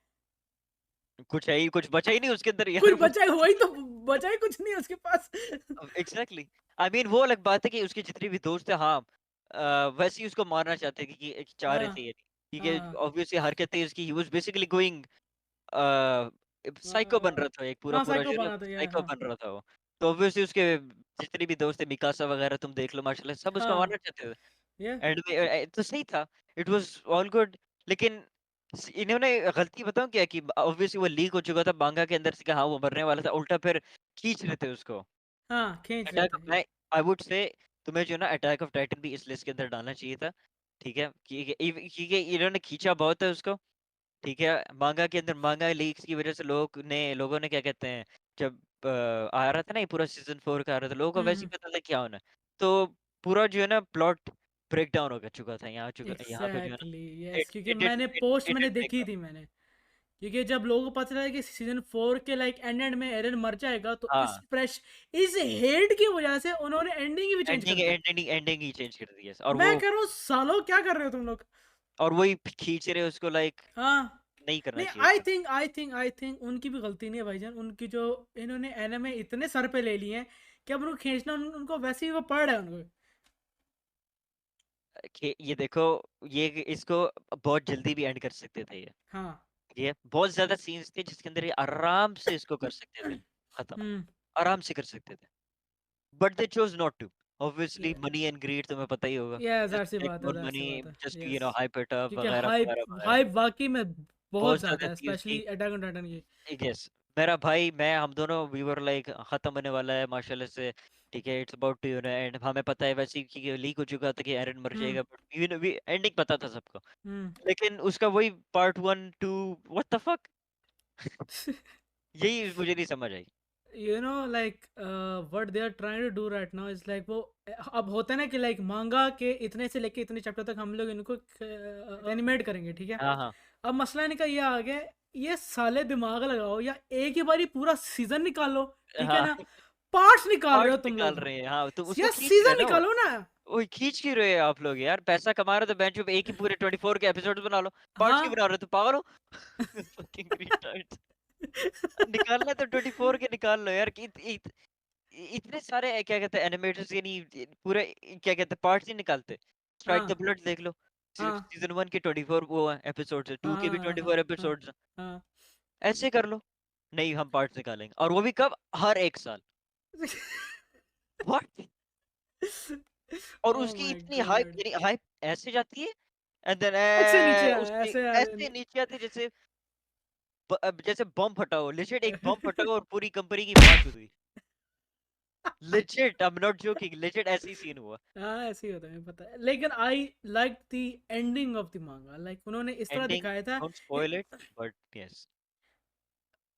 कुछ है ही, कुछ बचा ही नहीं उसके अंदर यार कुछ वो। बचा है वही तो, बचा ही कुछ नहीं है उसके पास। एग्जैक्टली, आई मीन वो अलग बात है कि उसके जितने भी दोस्त थे, हाँ वैसे ही उसको मारना चाहते थे कि चाह रहे हाँ थे ये, ठीक है, हाँ ऑब्वियसली हरकतें इसकी, he was basically going psycho बन हाँ रहा था, एक पूरा हाँ पूरा साइको जो है ना बना था यार, साइको हाँ बन रहा था वो। तो ऑब्वियसली उसके जितने भी दोस्त थे, मिकासा वगैरह तुम देख लो, माशाल्लाह सब उसको हाँ मारना चाहते थे। ये एंड में तो सही था, इट वाज ऑल गुड। लेकिन इन्होंने गलती बताऊं क्या कि ऑब्वियसली वो लीक हो चुका था मांगा के अंदर से कि हाँ वो मरने वाला था, उल्टा फिर खींच रहे थे उसको। हाँ खींच रहे अटैक थे मैं आई वुड से तुम्हें जो है ना अटैक ऑफ टाइटन भी इस लिस्ट के अंदर डालना चाहिए था, ठीक है, क्योंकि इन्होंने खींचा बहुत है उसको, ठीक है। मांगा के अंदर मांगा लीक्स की वजह से लोगों ने क्या कहते हैं, जब आ रहा था ना ये पूरा सीजन 4 का आ रहा था, लोगों को वैसे हम्म, ही पता था क्या होना है। तो पूरा जो है ना प्लॉट ब्रेक डाउन हो चुका था, यहाँ पे जो है एग्जैक्टली ना यस, क्योंकि मैंने पोस्ट इट मैंने डिड ब्रेक देखी डाउन। थी मैंने, क्योंकि जब लोगों को पता चला कि सीजन 4 के लाइक एंड में एरन मर जाएगा, तो हाँ, इस हेट की वजह से उन्होंने एंडिंग भी चेंज कर एंडिंग दी। एंडिंग एंडिंग ही चेंज कर दिया और वो मैं कह रहा हूँ सालों क्या कर रहे हो तुम लोग। वही खींच रहे उसको, लाइक हाँ नहीं करना नहीं, चाहिए था। आई थिंक उनकी भी गलती नहीं है भाईजान, उनकी जो इन्होंने एनिमे इतने सर पे ले लिए हैं कि अब उनको खींचना उनको वैसे ही वो पड़ रहा है उनको। कि ये देखो, ये इसको बहुत जल्दी भी एंड कर सकते थे हाँ ये बहुत ज्यादा सीन्स थे जिसके अंदर ये आराम से इसको कर सकते थे खत्म, हम्म, आराम से कर सकते थे, but they chose not to. Obviously ये मनी एंड ग्रीड तुम्हें पता ही होगा, ये जस्ट ज़ाहिर सी मेक बात है, मोर ज़ाहिर सी मनी, बात है, just yes, hype it up क्योंकि वगैरह हाइप वगैरह वगैरह। हाइप वाकई में बहुत बहुत ज्यादा ज़्यादा है, थी स्पेशली उसकी। अटैक ऑन टाइटन की। यस, मेरा भाई मैं हम दोनों वी वर लाइक खत्म होने वाला है माशाल्लाह से, ठीक है, इट्स अबाउट टू एंड हमें पता है वैसे ही कि लीक हो चुका था कि एरन मर हम्म जाएगा, बट एंडिंग पता था सबको। हम्म लेकिन उसका वही पार्ट 1 2, व्हाट द फक, यही मुझे नहीं समझ आई। like what they are trying to do right now is like वो अब होता है ना कि लाइक मांगा के इतने से लेके इतने चैप्टर तक हम लोग इनको एनिमेट करेंगे, ठीक है। हाँ हाँ अब मसला इनका ये आ गया, ये साले दिमाग लगाओ, या एक ही बारी पूरा सीजन निकाल लो, ठीक है हाँ। ना, पार्ट्स निकाल रहे पार्ट्स हो तुम निकाल लोग, रहे हैं, हाँ तुम उसको या खींच रहे हैं सीजन ना वो। निकालो ना। वही खींच क्यों रहे हैं आप लोग यार, पैसा कमा रहे हो तो बेंच पे एक ही पूरे 24 के एपिसोड बना लो, पार्ट्स क्यों हाँ बना रहे हो, तो पागल हो। Fucking retards. निकालना है तो 24 के निकाल लो यार, कि इतने सारे क्या कहते हैं एनिमेटर्स ये नहीं पूरे क्या कहते हैं पार्ट्स नहीं निकालते। स्ट्राइक द हाँ ब्लड देख लो, सिर्फ हाँ सीजन 1 के 24 वो एपिसोड्स है, हाँ 2 के भी हाँ 24 हाँ एपिसोड्स हैं। हाँ ऐसे कर लो। नहीं हम पार्ट्स निकालेंगे, और वो भी कब, हर एक साल। व्हाट, और ओह उसकी माय इतनी हाइप, गॉड, यानी हाइप ऐसे जाती है, एंड देन ऐसे नीचे उसके ऐसे ऐसे नीचे आते हैं जैसे अब जैसे बम फटा हो, लिजिट एक बम फटा हो और पूरी कंपनी की मौत हो गई। Legit, I am not joking, legit ऐसे ही सीन हुआ। हाँ ऐसे ही होता है, मुझे पता है, लेकिन I like the ending of the मांगा, लाइक उन्होंने इस तरह एंडिंग, दिखाया था। Don't spoil it, but yes.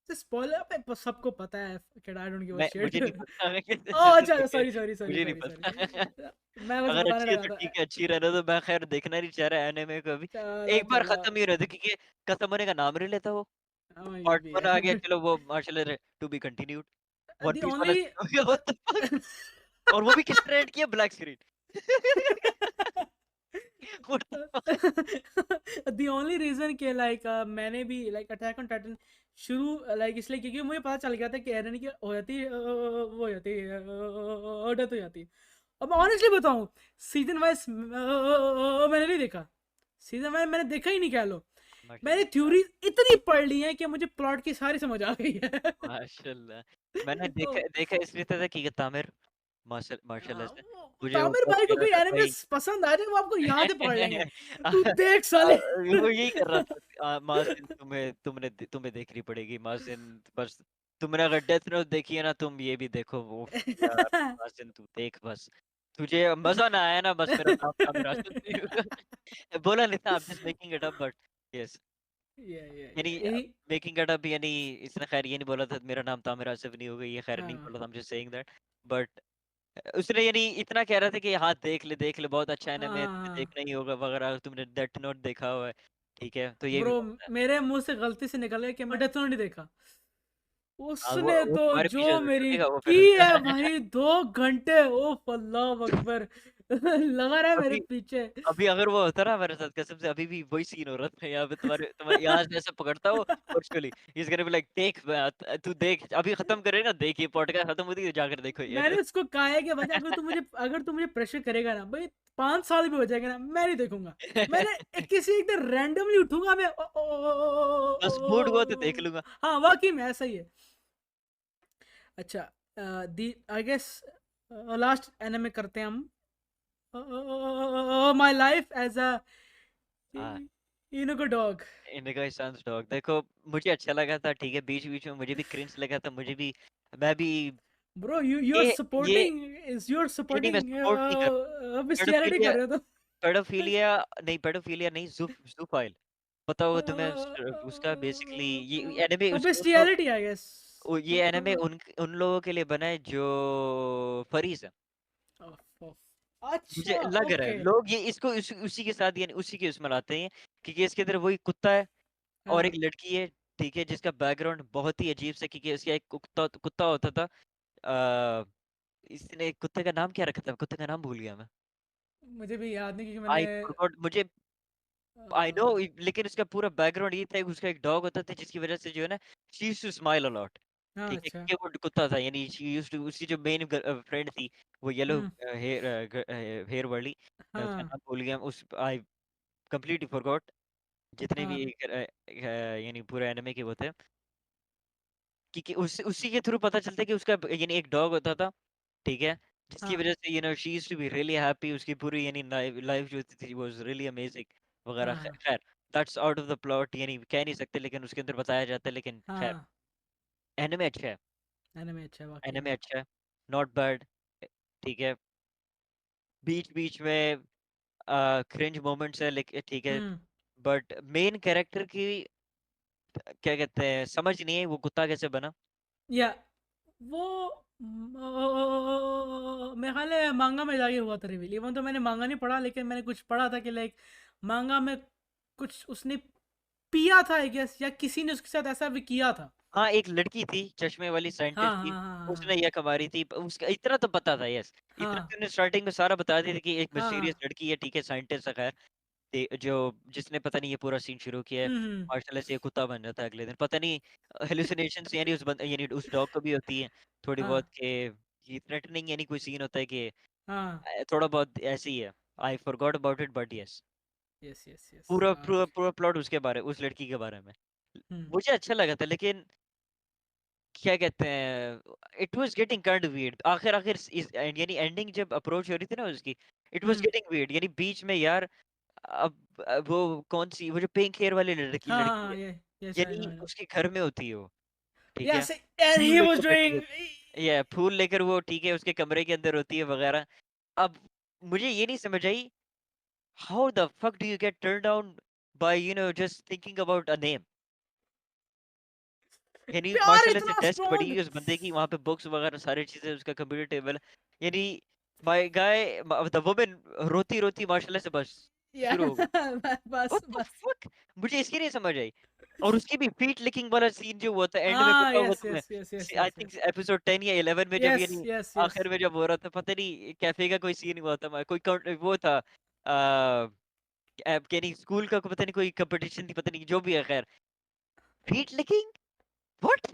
Spoiler पे सबको पता है कि आई डोंट गिव अ मुझे शिट। नहीं पता मैं ओह जैसे अच्छा, देखे, सॉरी सॉरी सॉरी मुझे नहीं सॉरी पता। सॉरी, मैं बस अगर बताने अच्छी है लगा तो था। ठीक है, अच्छी रहने तो मैं खैर देखना नहीं चाह रहा एनिमे को अभी। चलो एक बार चलो, खत्म ही हो रहा था क्योंकि खत्म होने का नाम नहीं लेता वो। हाँ ये पार्ट भी 1 आ गया, है। चलो वो माशाल्लाह to be continued. One the piece वाला ओनली scene हो गया, व्हाट द फक। और वो भी किस ट्रेंड किया, black screen. What the fuck. The only reason के लाइक मैंने भी लाइक अटैक ऑन टाइटन शुरू लाइक इसलिए क्योंकि मुझे पता चल गया था कि एरन की हो जाती वो हो जाती डेथ हो जाती है। अब मैं ऑनेस्टली बताऊं, सीजन वाइज मैंने नहीं देखा, सीजन वाइज मैंने देखा ही नहीं, कह लो मैंने माशाल्लाह, थ्योरी इतनी पढ़ ली है कि मुझे प्लॉट की सारी समझ आ गई है। माशाल्लाह। मैंने देखा तो देखा इसलिए था कि तामिर माशाल्लाह से मुझे वो तामिर बहुत भाई को कह रहा कोई था एनिमे भाई। पसंद आ जाए वो आपको यहाँ से पढ़ लेंगे, तू देख साले। वो यही कर रहा था, माजिन तुम्हें देखनी पड़ेगी माजिन, बस तुमने अगर डेथ नोट देखी है ना, तुम ये भी देखो वो यार, माजिन तू देख बस, तुझे मजा ना आया ना, बस मेरा नाम तामिर हाशिम नहीं होगा। बोला नहीं था, I am just making it up, but yes. यानी यही। मेकिंग इट अप, यानी इसने खैर ये नहीं बोला था मेरा नाम तामिर आसिफ नहीं होगा, ये खैर नहीं हाँ बोला था, I'm just saying that, but उसने यानी इतना कह रहा था कि हाँ देख ले बहुत अच्छा हाँ एनिमे है, तुझे हाँ। देखना ही होगा वगैरह, तुमने डेथ नोट देखा हुआ है, ठीक है, तो ये भी ब्रो, बोलता है। मेरे मुंह से गलती से निकल गया कि मैं डेथ नोट नहीं देखा। हाँ उसने वो तो तुम्हारे जो पीछे मेरी छुटेगा वो की फिर। है भाई, 2 घंटे, ओ अल्लाह अकबर। लगा रहा है मेरे अभी पीछे। अभी अगर वो होता ना हमारे साथ कसम से, अभी भी वही सीन हो रहा था यहाँ पे, तुम्हारे तुम्हारे यहाँ से ऐसे पकड़ता वो virtually, is gonna be like देख तू देख अभी खत्म करे ना, देख ये पॉडकास्ट खत्म होती है जाकर देखो ये मैंने उसको कहा है कि भाई, अगर तू मुझे प्रेशर करेगा ना भाई, 5 साल भी हो जाएगा ना, मैं नहीं देखूंगा। मैंने किसी एक दिन रैंडमली उठूंगा मैं, बस मूड हुआ तो देख लूंगा। हाँ वाकई में ऐसा ही है। अच्छा, दी आई गेस लास्ट एनिमे करते हैं हम। माय लाइफ एज अ हाँ, इनुको डॉग। इंडिगो सन्स डॉग देखो, मुझे अच्छा लगा था, ठीक है, बीच बीच में मुझे भी क्रिंज लगा था, मुझे भी, मैं भी ब्रो, यू आर ये ये सपोर्टिंग, इज यू आर नहीं नहीं मैं सपोर्टिंग सपोर्ट नहीं कर, बेस्टियलिटी पेडोफिलिया, कर रहे हो तो। पेडोफिलिया नहीं, जूफाइल, पता होगा तुम्हें उसका बेसिकली ये एनिमे बेस्टियलिटी आई गेस। ये एनिमे उन लोगों के लिए बना है जो फरीज है, मुझे अच्छा, लग रहा है ओके। लोग ये इसको उसी के साथ यानी उसी के उसमें लाते हैं, क्योंकि इसके अंदर वही कुत्ता है और एक हाँ लड़की है, ठीक है, जिसका बैकग्राउंड बहुत ही अजीब सा, क्योंकि उसका एक कुत्ता कुत्ता होता था, आ, इसने कुत्ते का नाम क्या रखा था, कुत्ते का नाम भूल गया मैं, मुझे भी याद नहीं क्योंकि मैंने आई फॉरगॉट, मुझे आई नो, लेकिन उसका पूरा बैकग्राउंड ये था कि उसका एक डॉग होता था जिसकी वजह से जो है ना, she used to smile a lot, हाँ ठीक है, अच्छा। क्योंकि वो कुत्ता था, यानी शी यूज्ड टू, उसकी जो मेन फ्रेंड थी वो येलो हम्म। हेयर हेयर वाली, मैं उसका हाँ नाम भूल गया, उस आई कंप्लीटली फॉरगॉट, जितने भी हाँ यानी पूरे एनिमे के वो थे, क्योंकि उसी के थ्रू पता चलता है कि उसका यानी एक डॉग होता था, ठीक है, जिसकी हाँ वजह से she used to be really happy, उसकी पूरी यानी लाइफ जो थी वाज रियली अमेजिंग वगैरह, हाँ खैर that's out of the plot, यानी कह नहीं सकते, लेकिन उसके अंदर बताया जाता है, लेकिन खैर हाँ। एनिमे अच्छा है, एनिमे अच्छा है वाकई एनिमे में। अच्छा है, नॉट बैड, ठीक है, बीच बीच में क्रिंज मोमेंट्स है, लेकिन ठीक है, हम्म। बट मेन कैरेक्टर की क्या कहते हैं समझ नहीं है वो कुत्ता कैसे बना। या वो मेरे ख्याल है मांगा में जाके हुआ था रिवील। इवन तो मैंने मांगा नहीं पढ़ा, लेकिन मैंने कुछ पढ़ा था कि लाइक मांगा में कुछ उसने पिया था आई गेस, या किसी ने उसके साथ ऐसा भी किया था। हाँ एक लड़की थी चश्मे वाली हाँ साइंटिस्ट थी, हाँ उसने हाँ यह कमारी थी, उसका इतना तो पता था, यस, इतना हाँ तो उन्हें स्टार्टिंग में सारा बता दिया था कि एक हाँ हाँ। मिस्टीरियस लड़की है, ठीक है, साइंटिस्ट है, खैर, जो जिसने पता नहीं ये पूरा सीन शुरू किया है, हम्म। मार्शल से ये कुत्ता बन जाता है अगले दिन, पता नहीं हेलुसिनेशंस यानी यानी उस डॉग को भी होती है थोड़ी हाँ बहुत के, ये थ्रेटनिंग यानी कोई सीन होता है कि हाँ। थोड़ा बहुत ऐसे ही है, I forgot about it, but yes, yes yes yes. पूरा पूरा पूरा प्लॉट उसके बारे, उस लड़की के बारे में हम्म। मुझे अच्छा लगा था, लेकिन क्या कहते हैं, it was getting kind weird, आखिर आखिर यानी एंडिंग जब अप्रोच हो रही थी ना उसकी, it was hmm. Getting weird, यानी बीच में यार, अब वो कौन सी, वो जो पिंक हेयर वाली लड़की हाँ लड़की हाँ, है, ये यस आई नो यानी आई नो। उसके घर में होती है वो, ठीक है, yes and fool he was लेकर बैठी डूइंग। होती है, या फूल लेकर वो, ठीक है, उसके कमरे के अंदर होती है वगैरह, अब मुझे ये नहीं समझ आई, how the fuck do you get turn down by just thinking about a name, यानी प्यार माशाल्लाह से इतना डेस्क पड़ी स्ट्रांग। हुई है उस बंदे की, वहाँ पे बुक्स वगैरह सारी चीजें, उसका कंप्यूटर टेबल, यानी माय गाय, द वुमन रोती रोती माशाल्लाह से बस या शुरू हो गई, बस व्हाट द बस। फक, मुझे इसकी नहीं समझ आई, और उसकी भी फीट लिकिंग वाला सीन जो हुआ था एंड में, हाँ पता होगा यस तुम्हें, yes yes yes I yes think yes episode 10 या 11 में जब यस यानी यस यस। आखिर में जब हो रहा था, पता नहीं कैफे का कोई सीन हुआ था, कोई वो था, आ, यानी स्कूल का पता नहीं कोई कंपटीशन थी, पता नहीं जो भी है, खैर, feet licking, what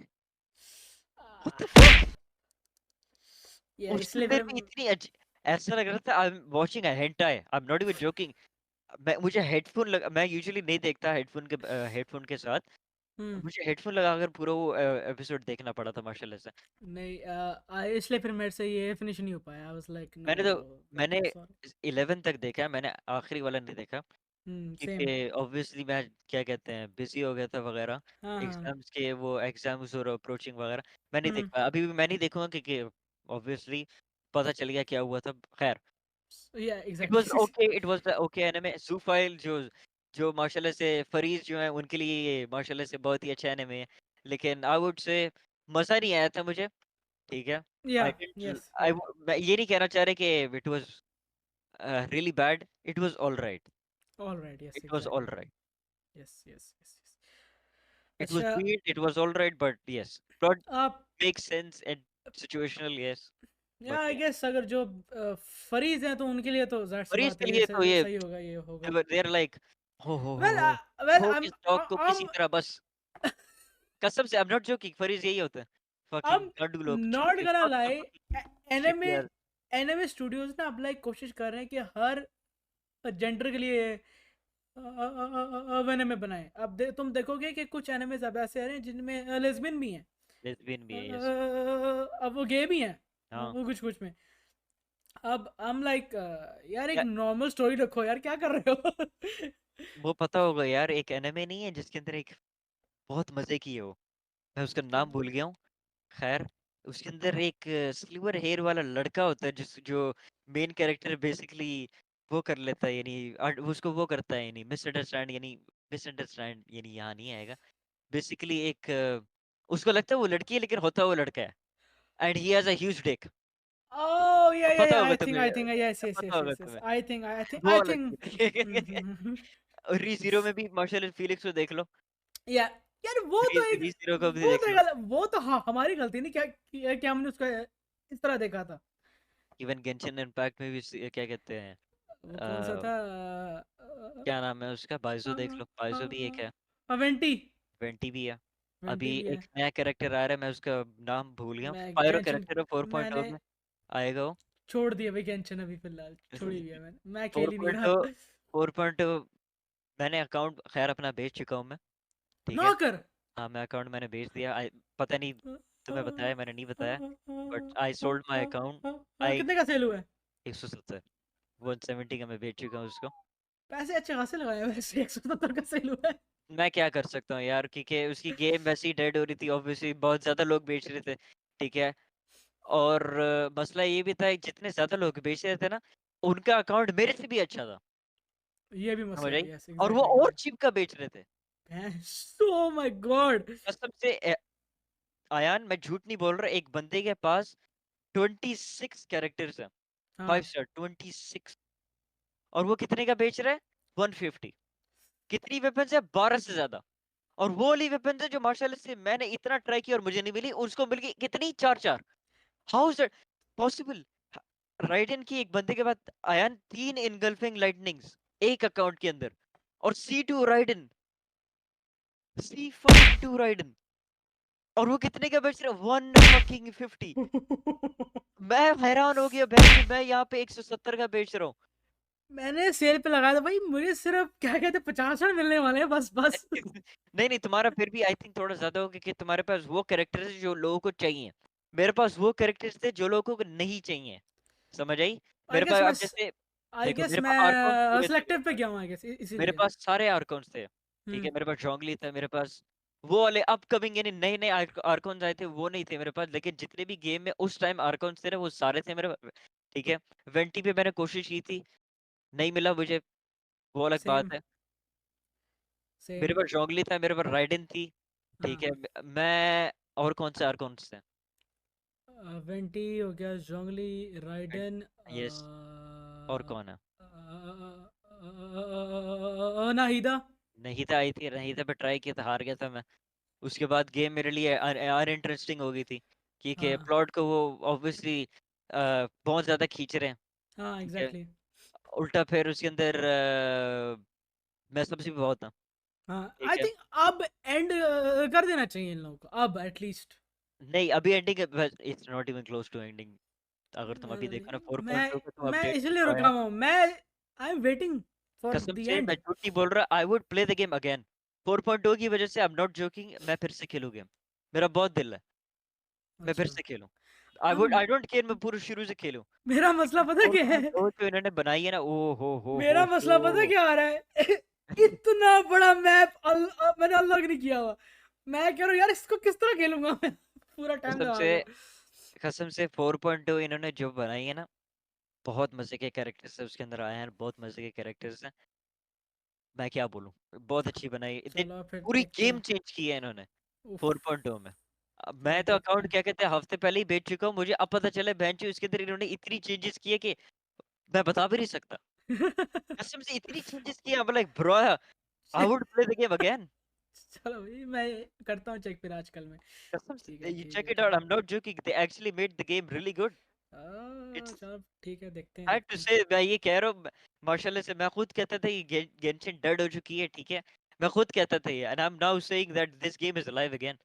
what the fuck, या उसके इसलिए अंदर फिर भी इतनी ऐसा लग रहा था I am watching a hentai, I am not even joking, मैं मुझे हेडफोन लगा, मैं यूजुअली नहीं देखता हेडफोन के साथ, हम्म। मुझे हेडफोन लगाकर पूरा वो एपिसोड देखना पड़ा था माशाल्लाह से, नहीं इसलिए फिर मेरे से ये फिनिश नहीं हो पाया। आई वाज लाइक नो, मैंने तो मैंने सॉरी। 11 तक देखा है, मैंने आखिरी वाला नहीं देखा, सेम। क्योंकि ऑब्वियसली मैं क्या कहते हैं बिजी हो गया था वगैरह, हाँ हाँ। एग्जाम्स के वो एग्जाम्स और अप्रोचिंग वगैरह, मैं नहीं देख हम्म। पाया, अभी भी मैं नहीं देखूंगा, क्योंकि ऑब्वियसली पता चल गया क्या हुआ था, खैर, या it was exactly. Okay, it was okay anime, zoophile जो जो माशाल्लाह से फरीज जो है उनके लिए ये माशाल्लाह से बहुत ही अच्छा एनिमे है, लेकिन आई वुड से मजा नहीं आया था मुझे। ठीक है, या आई डिडंट यस या मैं ये नहीं कहना चाह रहा कि it was really bad, it was alright, alright yes it was exactly alright, yes yes yes yes it was अच्छा weird, it was alright, but yes, plot आप makes sense and situational, yes, या but I yeah, guess अगर जो फरीज हैं तो उनके लिए तो जाहिर सी फरीज बात के है ये लिए तो ये सही होगा ये होगा they are like वेल हो वेल हो आई किस डॉग को एम किसी तरह बस कसम से, आई एम नॉट जोकिंग, फरीज यही होता है, फकिंग I'm गांडू लोग, not चूतिया, gonna what the lie, fucking shit anime यार। एनिमे स्टूडियोज ना अब लाइक कोशिश कर रहे हैं कि हर जेंडर के लिए अब एनिमे बनाए। अब तुम देखोगे कि कुछ एनिमेज अब ऐसे आ रहे हैं जिनमें लेस्बियन भी हैं। लेस्बियन भी है, यस, अब वो गे भी हैं हाँ, वो कुछ कुछ में। अब I'm लाइक यार एक या नॉर्मल स्टोरी रखो यार, क्या कर रहे हो? वो पता होगा यार, एक एनिमे नहीं है जिसके अंदर एक बहुत मजे की है वो, मैं उसका नाम भूल गया हूँ, खैर, उसके अंदर एक सिल्वर हेयर वाला लड़का होता है जिस जो मेन कैरेक्टर बेसिकली वो कर लेता है, यानी उसको वो करता है, यानी मिसअंडरस्टैंड, यानी यहाँ नहीं आएगा, बेसिकली एक उसको लगता है वो लड़की है लेकिन होता है वो लड़का है, and he has a huge Dick, Oh yeah yeah पता yeah होगा तुम्हें, I think yes yes पता yes होगा yes yes तुम्हें, वो I वाला think सीन। और री जीरो में भी मार्शल फिलिक्स को देख लो, या यार वो तो एक री जीरो को भी देख लो, वो तो हाँ हमारी गलती नहीं, क्या हमने उसका इस तरह देखा था। इवन गेंशिन इम्पैक्ट में भी क्या कहते हैं, वो कौन सा था? क्या नाम है उसका, बाइजू देख लो, बाइजू भी एक है, वेंटी। 20 भी है, अभी वेंटी भी है। एक नया कैरेक्टर आ रहा है, मैं उसका नाम भूल गया हूँ, मैं पायरो गैंशन कैरेक्टर है 4.0 मैंने में आएगा वो। छोड़ दिया भाई, गैंशन अभी फिलहाल छोड़ी भी है मैंने, मैं खेल ही नहीं रहा। 4.0, 4.0 मैंने अकाउंट खैर अपना बेच चुका हूँ मैं, ठीक है, ना कर। हाँ मैं अकाउंट मैंने बेच दिया, पता नहीं तुम्हें बताया मैंने नहीं बताया, but I sold my account, I कितने का सेल हुआ है? 170, 170 का मैं बेच चुका हूँ उसको। पैसे अच्छे खासे लगाए हैं वैसे, 170 का सेल हुआ है। मैं क्या कर सकता हूँ यार, क्योंकि उसकी गेम वैसे ही डेड हो रही थी, ऑब्वियसली बहुत ज्यादा लोग बेच रहे थे, ठीक है, और मसला ये भी था जितने ज्यादा लोग बेच रहे थे ना, उनका अकाउंट मेरे से भी अच्छा था, ये भी समझ मसला आई, है, यस और वो एग्जैक्टली और एग्जैक्टली। चीप का बेच रहे थे, ओह माय गॉड। कसम से आयान मैं झूठ नहीं बोल रहा, एक बंदे के पास 26 कैरेक्टर्स है, फाइव हाँ स्टार 26, और वो कितने का बेच रहा है, 150, कितनी वेपन्स है, 12 से ज्यादा, और वो वाली वेपन्स है जो माशाल्लाह से मैंने इतना ट्राई किया और मुझे नहीं मिली, उसको मिल गई कितनी, चार चार, how is that possible, ridden की एक बंदे के बाद आयान 3 इनगल्फिंग लाइटनिंग्स एक अकाउंट के अंदर, और C2 राइडन, C2 राइडन, और वो कितने का बेच रहा है, 1 fucking 50, मैं हैरान हो गया भाई कि मैं यहाँ पे 170 का बेच रहा हूँ। मैंने सेल पे लगाया था भाई, मुझे सिर्फ क्या कहते हैं 50 मिलने वाले हैं बस बस। नहीं नहीं, तुम्हारा फिर भी आई थिंक थोड़ा ज्यादा होगा कि तुम्हारे पास वो कैरेक्टर्स है जो लोगों को चाहिए, मेरे पास वो कैरेक्टर्स थे जो लोगों को नहीं चाहिए, समझ आई, आई मेरे गेस पास मैं अब जैसे आई देखो गेस मेरे पास आर्कॉन मैं पूरे थे, सिलेक्टिव पे गया हूँ आई गेस मेरे इसीलिए। पास सारे आर्कॉन्स थे, ठीक हम्म है, मेरे पास जोंगली था, मेरे पास वो वाले अपकमिंग यानी नए नए आर्कॉन्स आए थे वो नहीं थे मेरे पास, लेकिन जितने भी गेम में उस टाइम आर्कॉन्स थे ना वो सारे थे मेरे पास, ठीक है, वेंटी पे मैंने कोशिश की थी, नहीं मिला मुझे, वो अलग सेम बात है, मेरे सेम। पास जोंगली था, मेरे पास राइडन थी, ठीक है, हाँ मैं और कौन से आर्कॉन्स थे, वेंटी हो गया, जोंगली, राइडन, यस, और कौन है, नाहिदा। नहीं था, आई थी नहीं था, पे ट्राई किया था, हार गया था मैं, उसके बाद गेम मेरे लिए अनइंटरेस्टिंग हो गई थी, क्योंकि हाँ प्लॉट को वो ऑब्वियसली बहुत ज्यादा खींच रहे हैं, हाँ ठीक है, एग्जैक्टली। उल्टा फिर उसके अंदर मैं सबसे भी बहुत था, हाँ आई ठीक है, थिंक अब एंड कर देना चाहिए इन लोगों को अब एटलीस्ट। नहीं अभी ending, it's not even close to ending, अगर तुम अभी देखो ना मैं 4.2 का तुम मैं अपडेट इसलिए देखो रुका यार, हुआ हूँ मैं। आई एम वेटिंग फॉर कसम द से मैं एंड। झूठ नहीं बोल रहा, I would play the game again, 4.2 की वजह से, आई एम नॉट जोकिंग, मैं फिर से खेलूं गेम, मेरा बहुत दिल है, मैं फिर अच्छा से खेलूं, अब आई डोंट केयर, मैं पूरे शुरू से खेलूं, मेरा मसला लेकिन पता क्या है? 4.2 जो इन्होंने बनाई है ना, ओ मेरा मसला पता हो, क्या आ रहा है? इतना बड़ा मैप मैंने अनलॉक नहीं किया हुआ। मैं कह रहा हूँ यार इसको किस तरह खेलूंगा मैं? पूरा टाइम कसम लगा से, के। कसम से 4.2 इन्होंने जो बनाई है ना, बहुत मजे के कैरेक्टर्स है उसके अंदर आए हैं, बहुत मजे के कैरेक्टर्स हैं, मैं क्या बोलूं, बहुत अच्छी बनाई। चलो फिर पूरी देखते गेम हैं। चेंज की है इन्होंने उफ, 4.0 में। अब मैं चलो तो देखते अकाउंट हैं। क्या कहते हैं हफ्ते पहले ही बेच चुका हूँ, मुझे अब पता चला बेंचो इसके अंदर इन्होंने इतनी चेंजेस किए कि मैं बता भी नहीं सकता। कसम से इतनी चेंजेस किए, I'm like bro, I would play the game again। चलो भाई मैं करता हूँ चेक फिर आजकल में। कसम ठीक है से, you ठीक check है it ठीक out, है। I'm not joking, they actually made the game really good। It's चलो ठीक है, देखते हैं hard to देखते हैं। say, मैं ये कह रहा हूँ माशाल्लाह से। मैं खुद कहता था ये गेंशिन डेड हो चुकी है, ठीक है, मैं खुद कहता था ये, and I'm now saying that this game is alive again।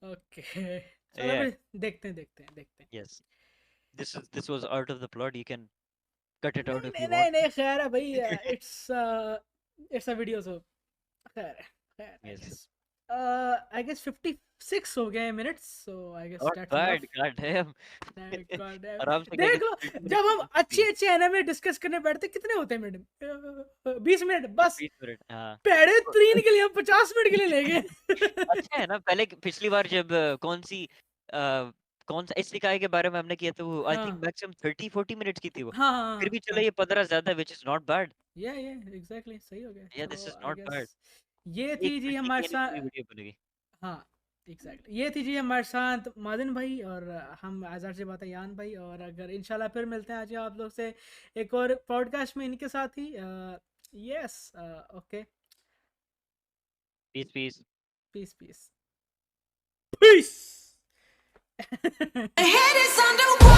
Okay चलो Yeah, फिर देखते हैं देखते हैं देखते हैं। yes, this was out of the plot, you can cut it out नहीं if नहीं you नहीं want। नहीं, खैर है भाई। It's it's a video, so खैर है, खैर I Yes, guess. I guess 56 हो गए minutes, so I guess not that's bad, enough. god damn। God आराम से क्या देख लो, कहते हैं, जब 20 हम मिनट अच्छे अच्छे एनिमे डिस्कस करने बैठते कितने होते हैं मैडम? 20 मिनट बस। 20 मिनट, हाँ। पेड़े तो- 3 के लिए हम 50 मिनट के लिए ले गए। अच्छा है ना, पहले पिछली बार जब कौन सा इस्तिकाई के बारे में हमने किया था, वो आई थिंक हाँ मैक्सिमम 30-40 मिनट्स की थी वो। हाँ हाँ फिर हाँ भी चलो हाँ। ये 15 ज्यादा, विच इज नॉट बैड। ये एग्जैक्टली सही हो गया। या चलो this is I not guess bad. ये एक थी जी घंटे हमारे की साथ। पूरी वीडियो बनेगी। हाँ एग्जैक्टली, ये थी जी हमारे साथ मादिन भाई, और हम आज़ार से बात है यान भाई। और अगर इंशाल्लाह फिर मिलते हैं आज आप लोग से एक और पॉडकास्ट में इनके साथ ही। Yes, okay, peace peace. Peace peace peace. My head is underwater.